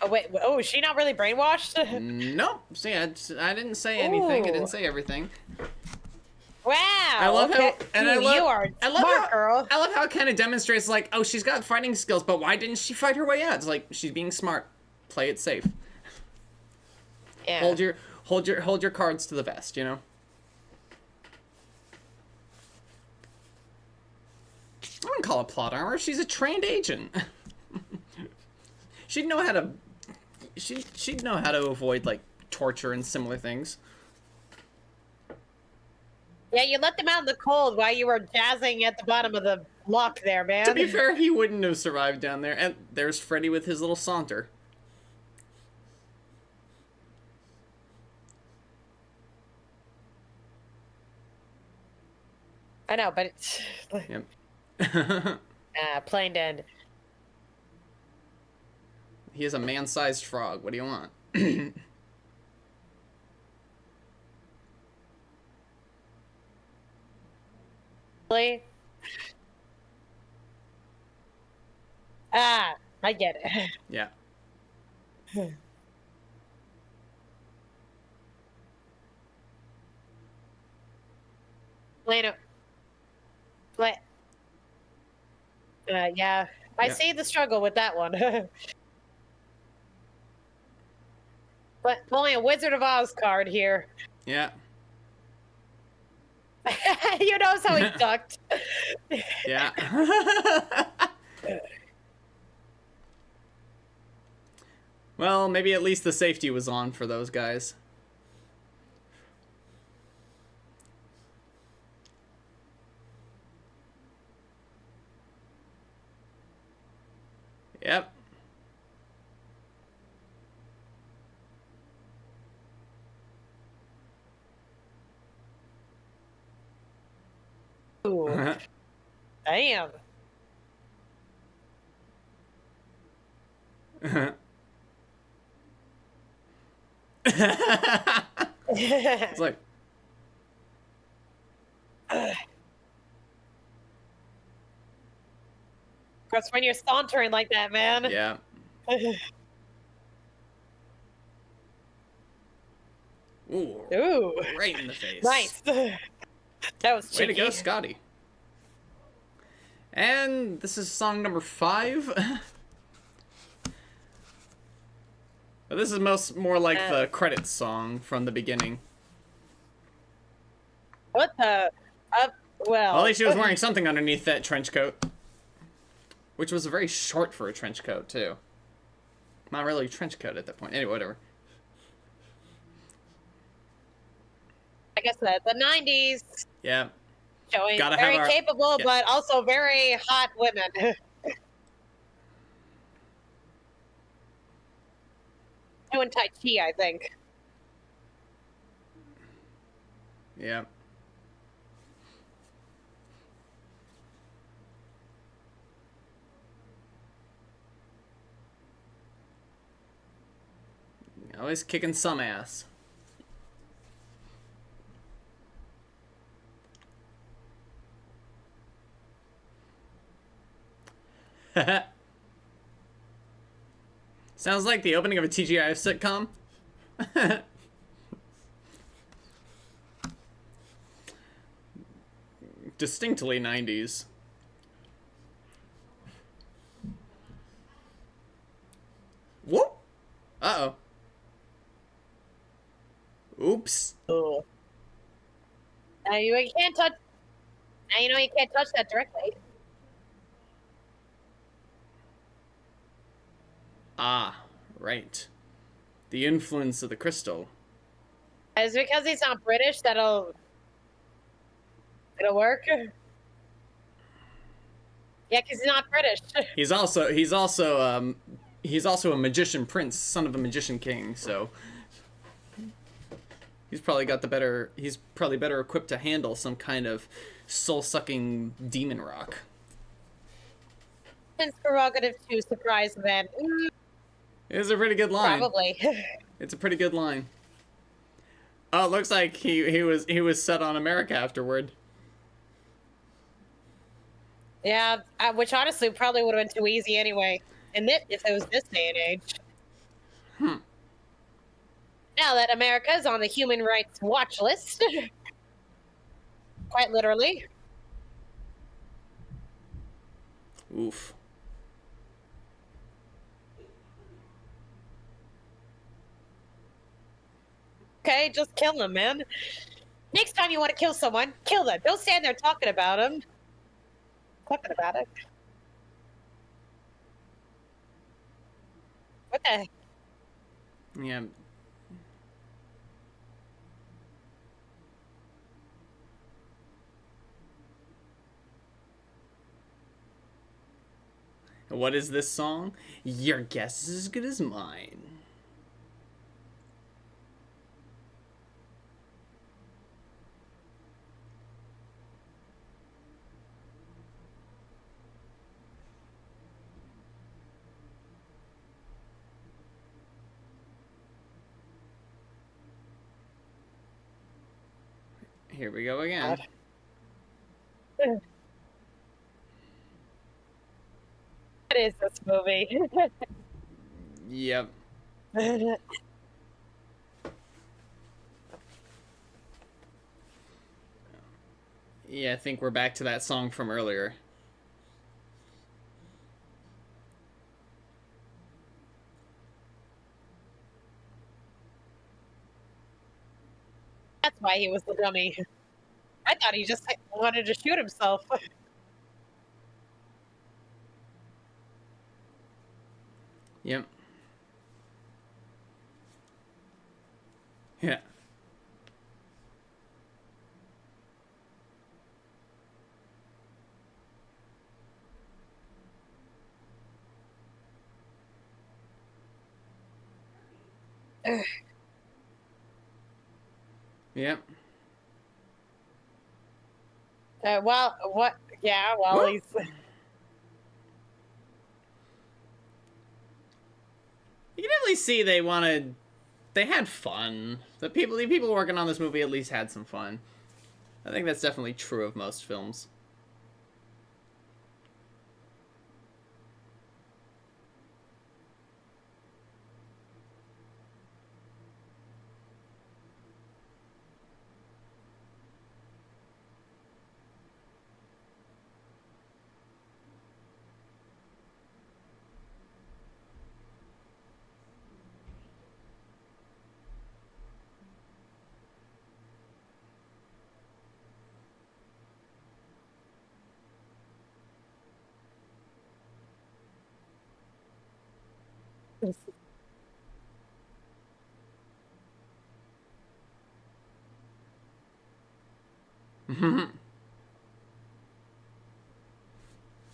Oh wait, oh, is she not really brainwashed? Nope. See, I didn't say anything. I didn't say everything. Wow. I love how, and you are smart, girl. I love how it kind of demonstrates, like, oh, she's got fighting skills, but why didn't she fight her way out? It's like, she's being smart. Play it safe. Yeah. Hold your cards to the vest, you know. I wouldn't call it plot armor. She's a trained agent. She'd know how to. She'd know how to avoid, like, torture and similar things. Yeah, you let them out in the cold while you were jazzing at the bottom of the lock there, man. To be fair, he wouldn't have survived down there. And there's Freddie with his little saunter. I know, but it's... Yep. Plain dead. He is a man-sized frog. What do you want? Really? I get it. Yeah. Later. What? Yeah. I see the struggle with that one. But only a Wizard of Oz card here. Yeah. You notice how he ducked. Yeah. Well, maybe at least the safety was on for those guys. Yep. Ooh. Damn. It's like, That's when you're sauntering like that, man. yeah. Ooh. Ooh. Right in the face. Nice. That was cheeky. Way to go, Scotty. And this is song number 5. This is more like the credits song from the beginning. What the? Well, At least she was wearing something underneath that trench coat. Which was very short for a trench coat, too. Not really a trench coat at that point. Anyway, whatever. like I said, the 90s. Yeah. Showing Gotta very have our- capable, yeah. but also very hot women. Doing Tai Chi, I think. Yeah. Always kicking some ass. Sounds like the opening of a TGIF sitcom. Distinctly 90s. Whoop! Uh-oh. Oops. Ooh. Now you can't touch. Now you know you can't touch that directly. Ah, right. The influence of the crystal. It's because he's not British that'll work. Yeah, because he's not British. He's also a magician prince, son of a magician king, so he's probably better equipped to handle some kind of soul-sucking demon rock. It's prerogative to surprise men. It's a pretty good line. Probably. It's a pretty good line. Oh, it looks like he was set on America afterward. Yeah, which honestly probably would have been too easy anyway. And if it was this day and age. Now that America's on the human rights watch list, quite literally. Oof. Okay, just kill them, man. Next time you want to kill someone, kill them. Don't stand there talking about them. Talking about it. What the heck? Yeah. What is this song? Your guess is as good as mine. Here we go again. What is this movie? Yep. Yeah, I think we're back to that song from earlier. That's why he was the dummy. I thought he just wanted to shoot himself. Yep. Yeah. Yep. Well, what? Yeah, well, Whoop. he's. You can at least see they wanted. They had fun. The people working on this movie at least had some fun. I think that's definitely true of most films.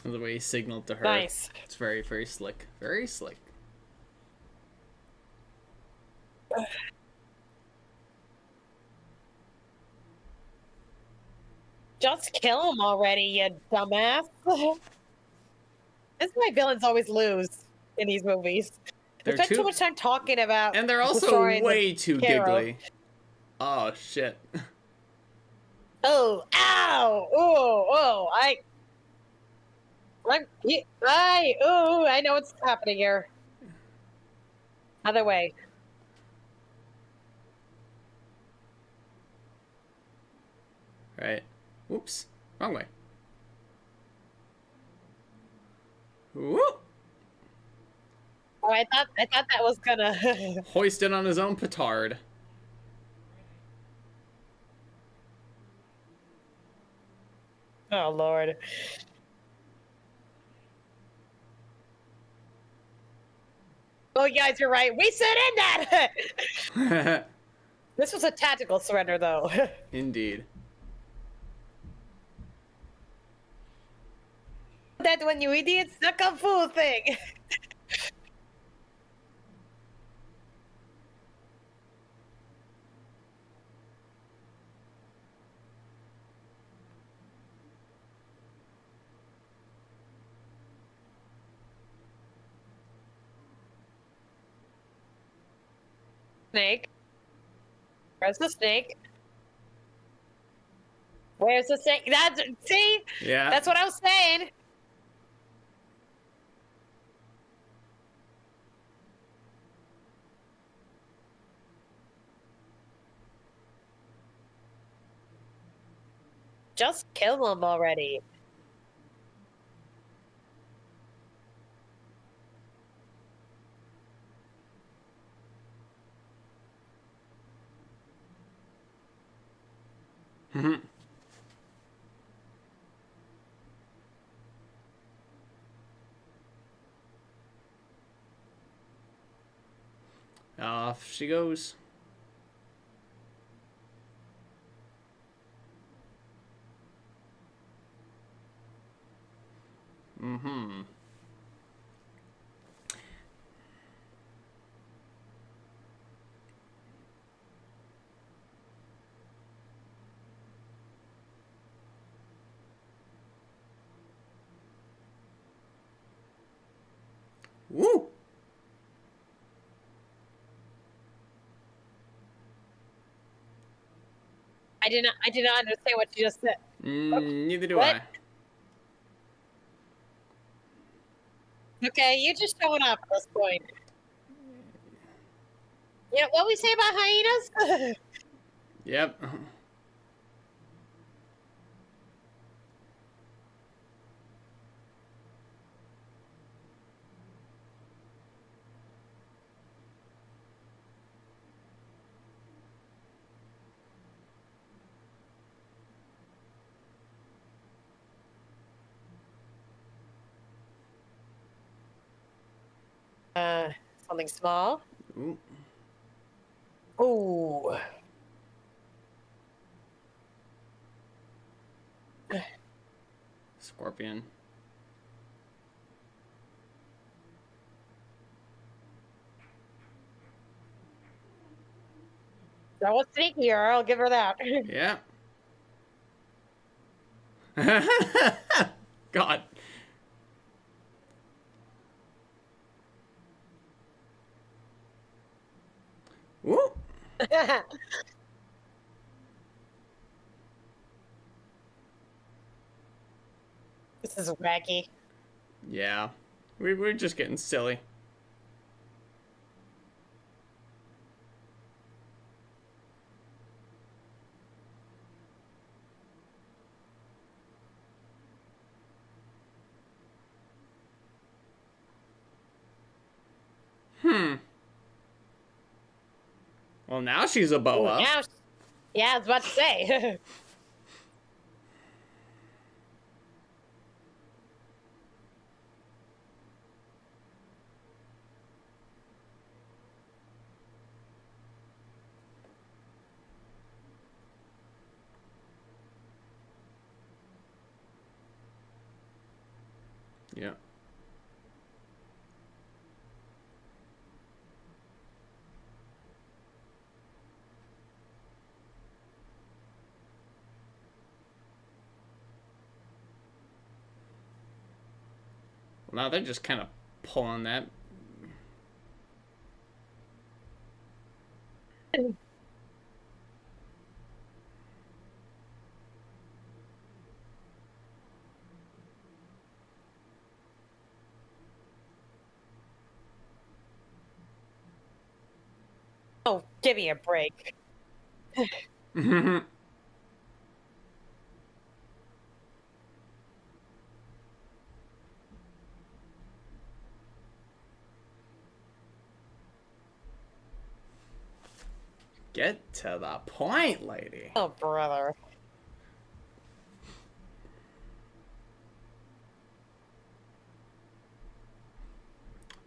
The way he signaled to her. Nice. It's very, very slick. Very slick. Just kill him already, you dumbass. That's why villains always lose in these movies. They spend too much time talking about. And they're also way too giggly. Oh, shit. Oh, ow! Oh, I know what's happening here. Other way. Right. Whoops. Wrong way. Whoop! Oh, I thought that was gonna hoisted on his own petard. Oh Lord. Oh, you guys, you're right. We sent in that. This was a tactical surrender, though. Indeed. That when you idiots, the kung fu thing. Snake. Where's the snake? Where's the snake? See? Yeah. That's what I was saying. Just kill him already. Off she goes. Mm-hmm. Woo! I did not understand what you just said. Neither do What? I. Okay, you're just showing up at this point. Yeah, what we say about hyenas? Yep. Something small. Ooh. Ooh. Scorpion. That was sneakier. I'll give her that. Yeah. God. Woo. This is wacky. Yeah. We're just getting silly. Well, now she's a Ooh, boa. now, yeah, I was about to say. Yeah. Well, now they're just kind of pulling that. Oh, give me a break. Get to the point, lady. Oh, brother.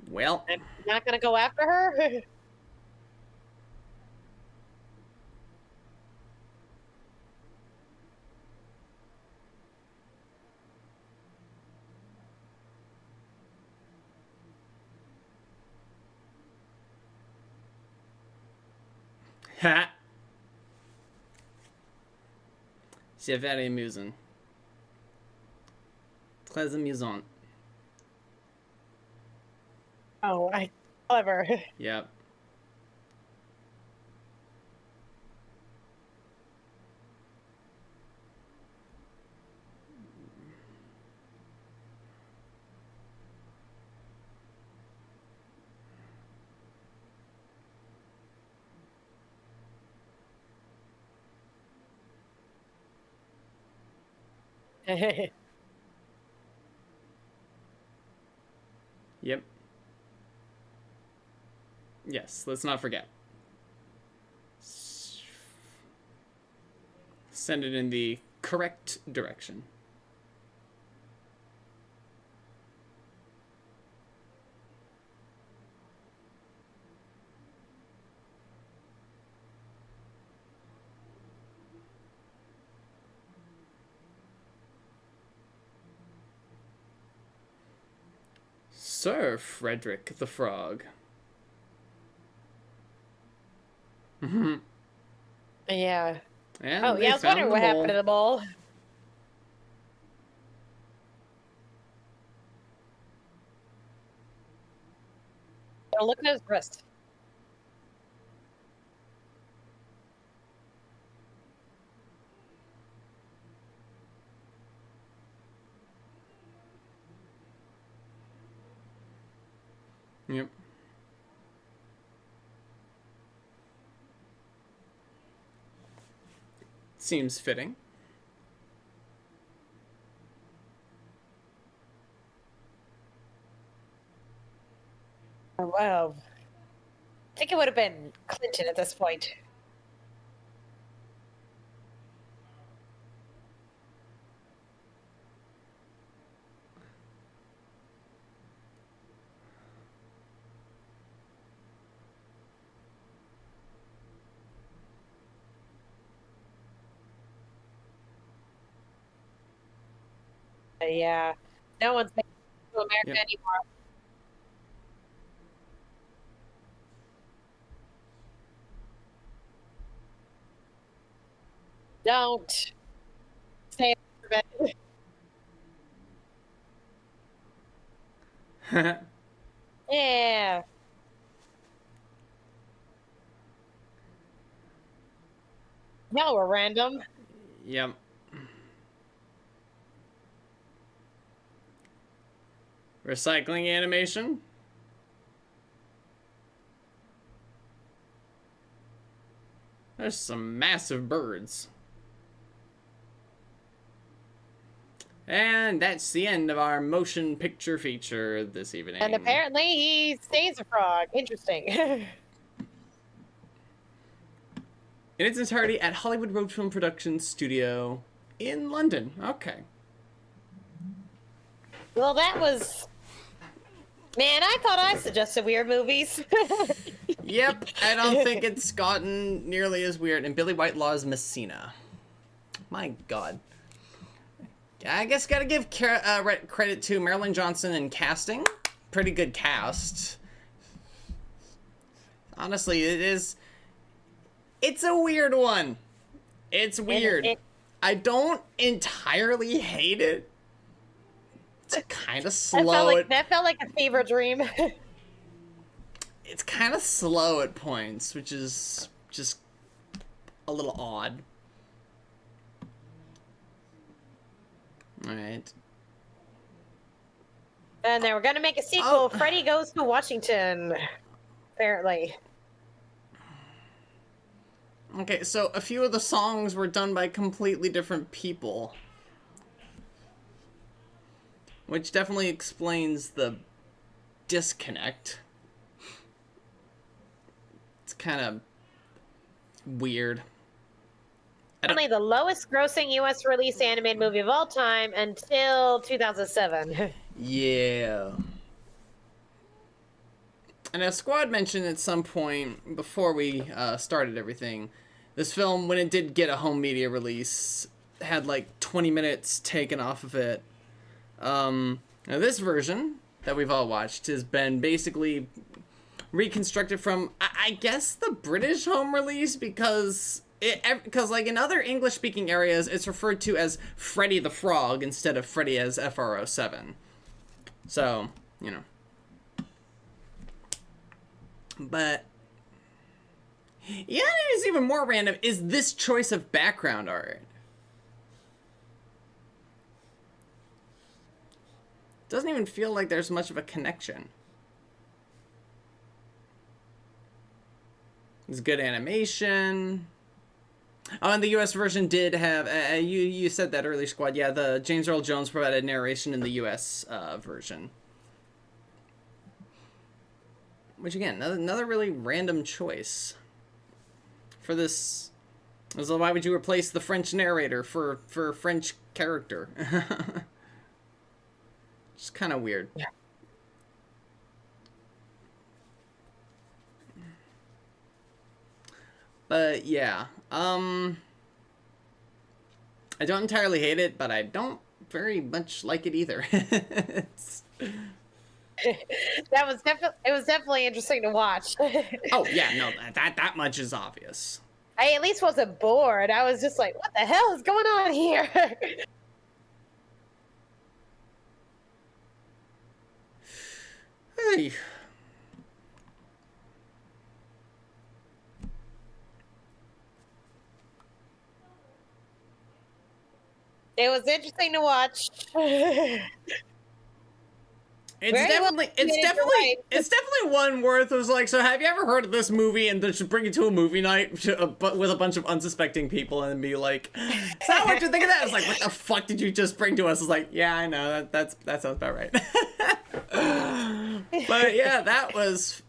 Well. I'm not gonna go after her? Ha. C'est very amusing. Très amusant. Oh, clever. Yep. Yep. Yes, let's not forget. Send it in the correct direction. Sir Frederick the Frog. Yeah. And Oh, they yeah, I was found wondering the what happened mole. to the mole. Oh, look at his wrist. Yep. Seems fitting. Oh, wow. I think it would have been Clinton at this point. Yeah. No one's making it to America Yep. anymore. Don't say it. Yeah. Y'all were random. Yep. Recycling animation. There's some massive birds. And that's the end of our motion picture feature this evening. And apparently he stays a frog. Interesting. In its entirety at Hollywood Road Film Productions Studio in London. Okay. Well, that was... Man, I thought I suggested weird movies. Yep, I don't think it's gotten nearly as weird. And Billy Whitelaw's Messina. My God. I guess gotta give credit to Marilyn Johnson in casting. Pretty good cast. Honestly, it's a weird one. It's weird. I don't entirely hate it. It's kind of slow. That felt like a fever dream. It's kind of slow at points, which is just a little odd. All right. And they were going to make a sequel, Freddie Goes to Washington, apparently. Okay, so a few of the songs were done by completely different people. Which definitely explains the disconnect. It's kind of weird. Only the lowest grossing U.S. released animated movie of all time until 2007. Yeah. And as Squad mentioned at some point before we started everything, this film, when it did get a home media release, had like 20 minutes taken off of it. Now this version that we've all watched has been basically reconstructed from, I guess, the British home release, because like in other English-speaking areas, it's referred to as Freddie the Frog instead of Freddie as F.R.O.7. So, you know. But yeah, it's even more random is this choice of background art. Doesn't even feel like there's much of a connection. It's good animation. Oh, and the U.S. version did have, you said that earlier, Squad. Yeah, the James Earl Jones provided narration in the U.S. Version. Which, again, another really random choice for this. So why would you replace the French narrator for a French character? It's kind of weird. Yeah. But yeah, I don't entirely hate it, but I don't very much like it either. It was definitely interesting to watch. Oh yeah, no, that much is obvious. I at least wasn't bored. I was just like, what the hell is going on here? Hey. It was interesting to watch. It's definitely one worth. It was like, so have you ever heard of this movie? And then should bring it to a movie night with a bunch of unsuspecting people and be like, "Is that what you think of that?" It's like, what the fuck did you just bring to us? It's like, yeah, I know that sounds about right. But yeah, that was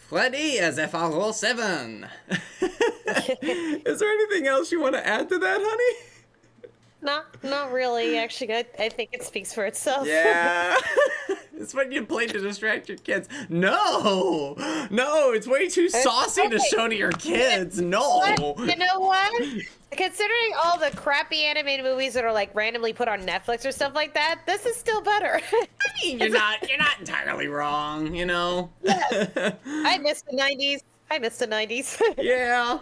FREDDIE as F.R.O.7. Is there anything else you want to add to that, honey? Not really. Actually, I think it speaks for itself. Yeah. It's what you play to distract your kids. No, it's way too saucy to show to your kids. No. You know what? Considering all the crappy animated movies that are like randomly put on Netflix or stuff like that, this is still better. I mean, you're not entirely wrong, you know. Yes. I miss the 90s. I miss the 90s. Yeah.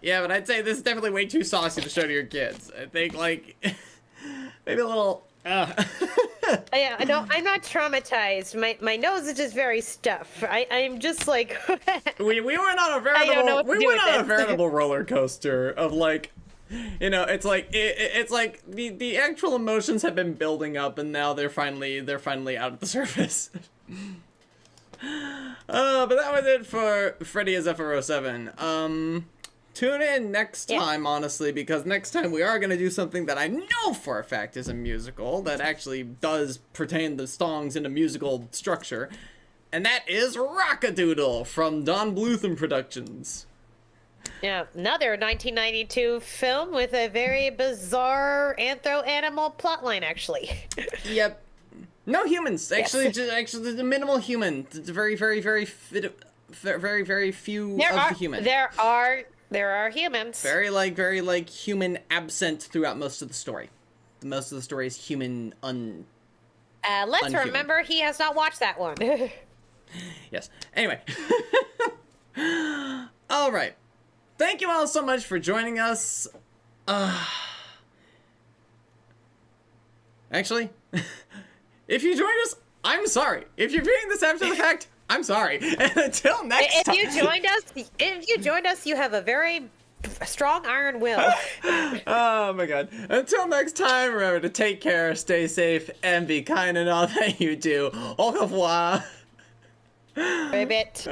Yeah, but I'd say this is definitely way too saucy to show to your kids. I think, like, maybe a little, Yeah, I'm not traumatized. My nose is just very stuffed. I'm just like we went on a don't know veritable what to we do went with on a this. veritable roller coaster of like, you know, it's like it's like the actual emotions have been building up and now they're finally out at the surface. But that was it for Freddie as F.R.O.7. Tune in next time, honestly, because next time we are going to do something that I know for a fact is a musical that actually does pertain the songs in a musical structure, and that is Rock-a-Doodle from Don Blutham Productions. Yeah, another 1992 film with a very bizarre anthro-animal plotline, actually. Yep. No humans. Actually, Yes. actually, the minimal human. It's very, very, very few There of are the human. there are humans. Very like human absent throughout most of the story. Most of the story is human Let's unhuman. remember he has not watched that one. Yes. Anyway. All right. Thank you all so much for joining us. Actually, if you joined us, I'm sorry. If you're viewing this after the fact, I'm sorry. And until next time. If you joined us, you have a very strong iron will. Oh my god. Until next time, remember to take care, stay safe, and be kind in all that you do. Au revoir. Ribbit.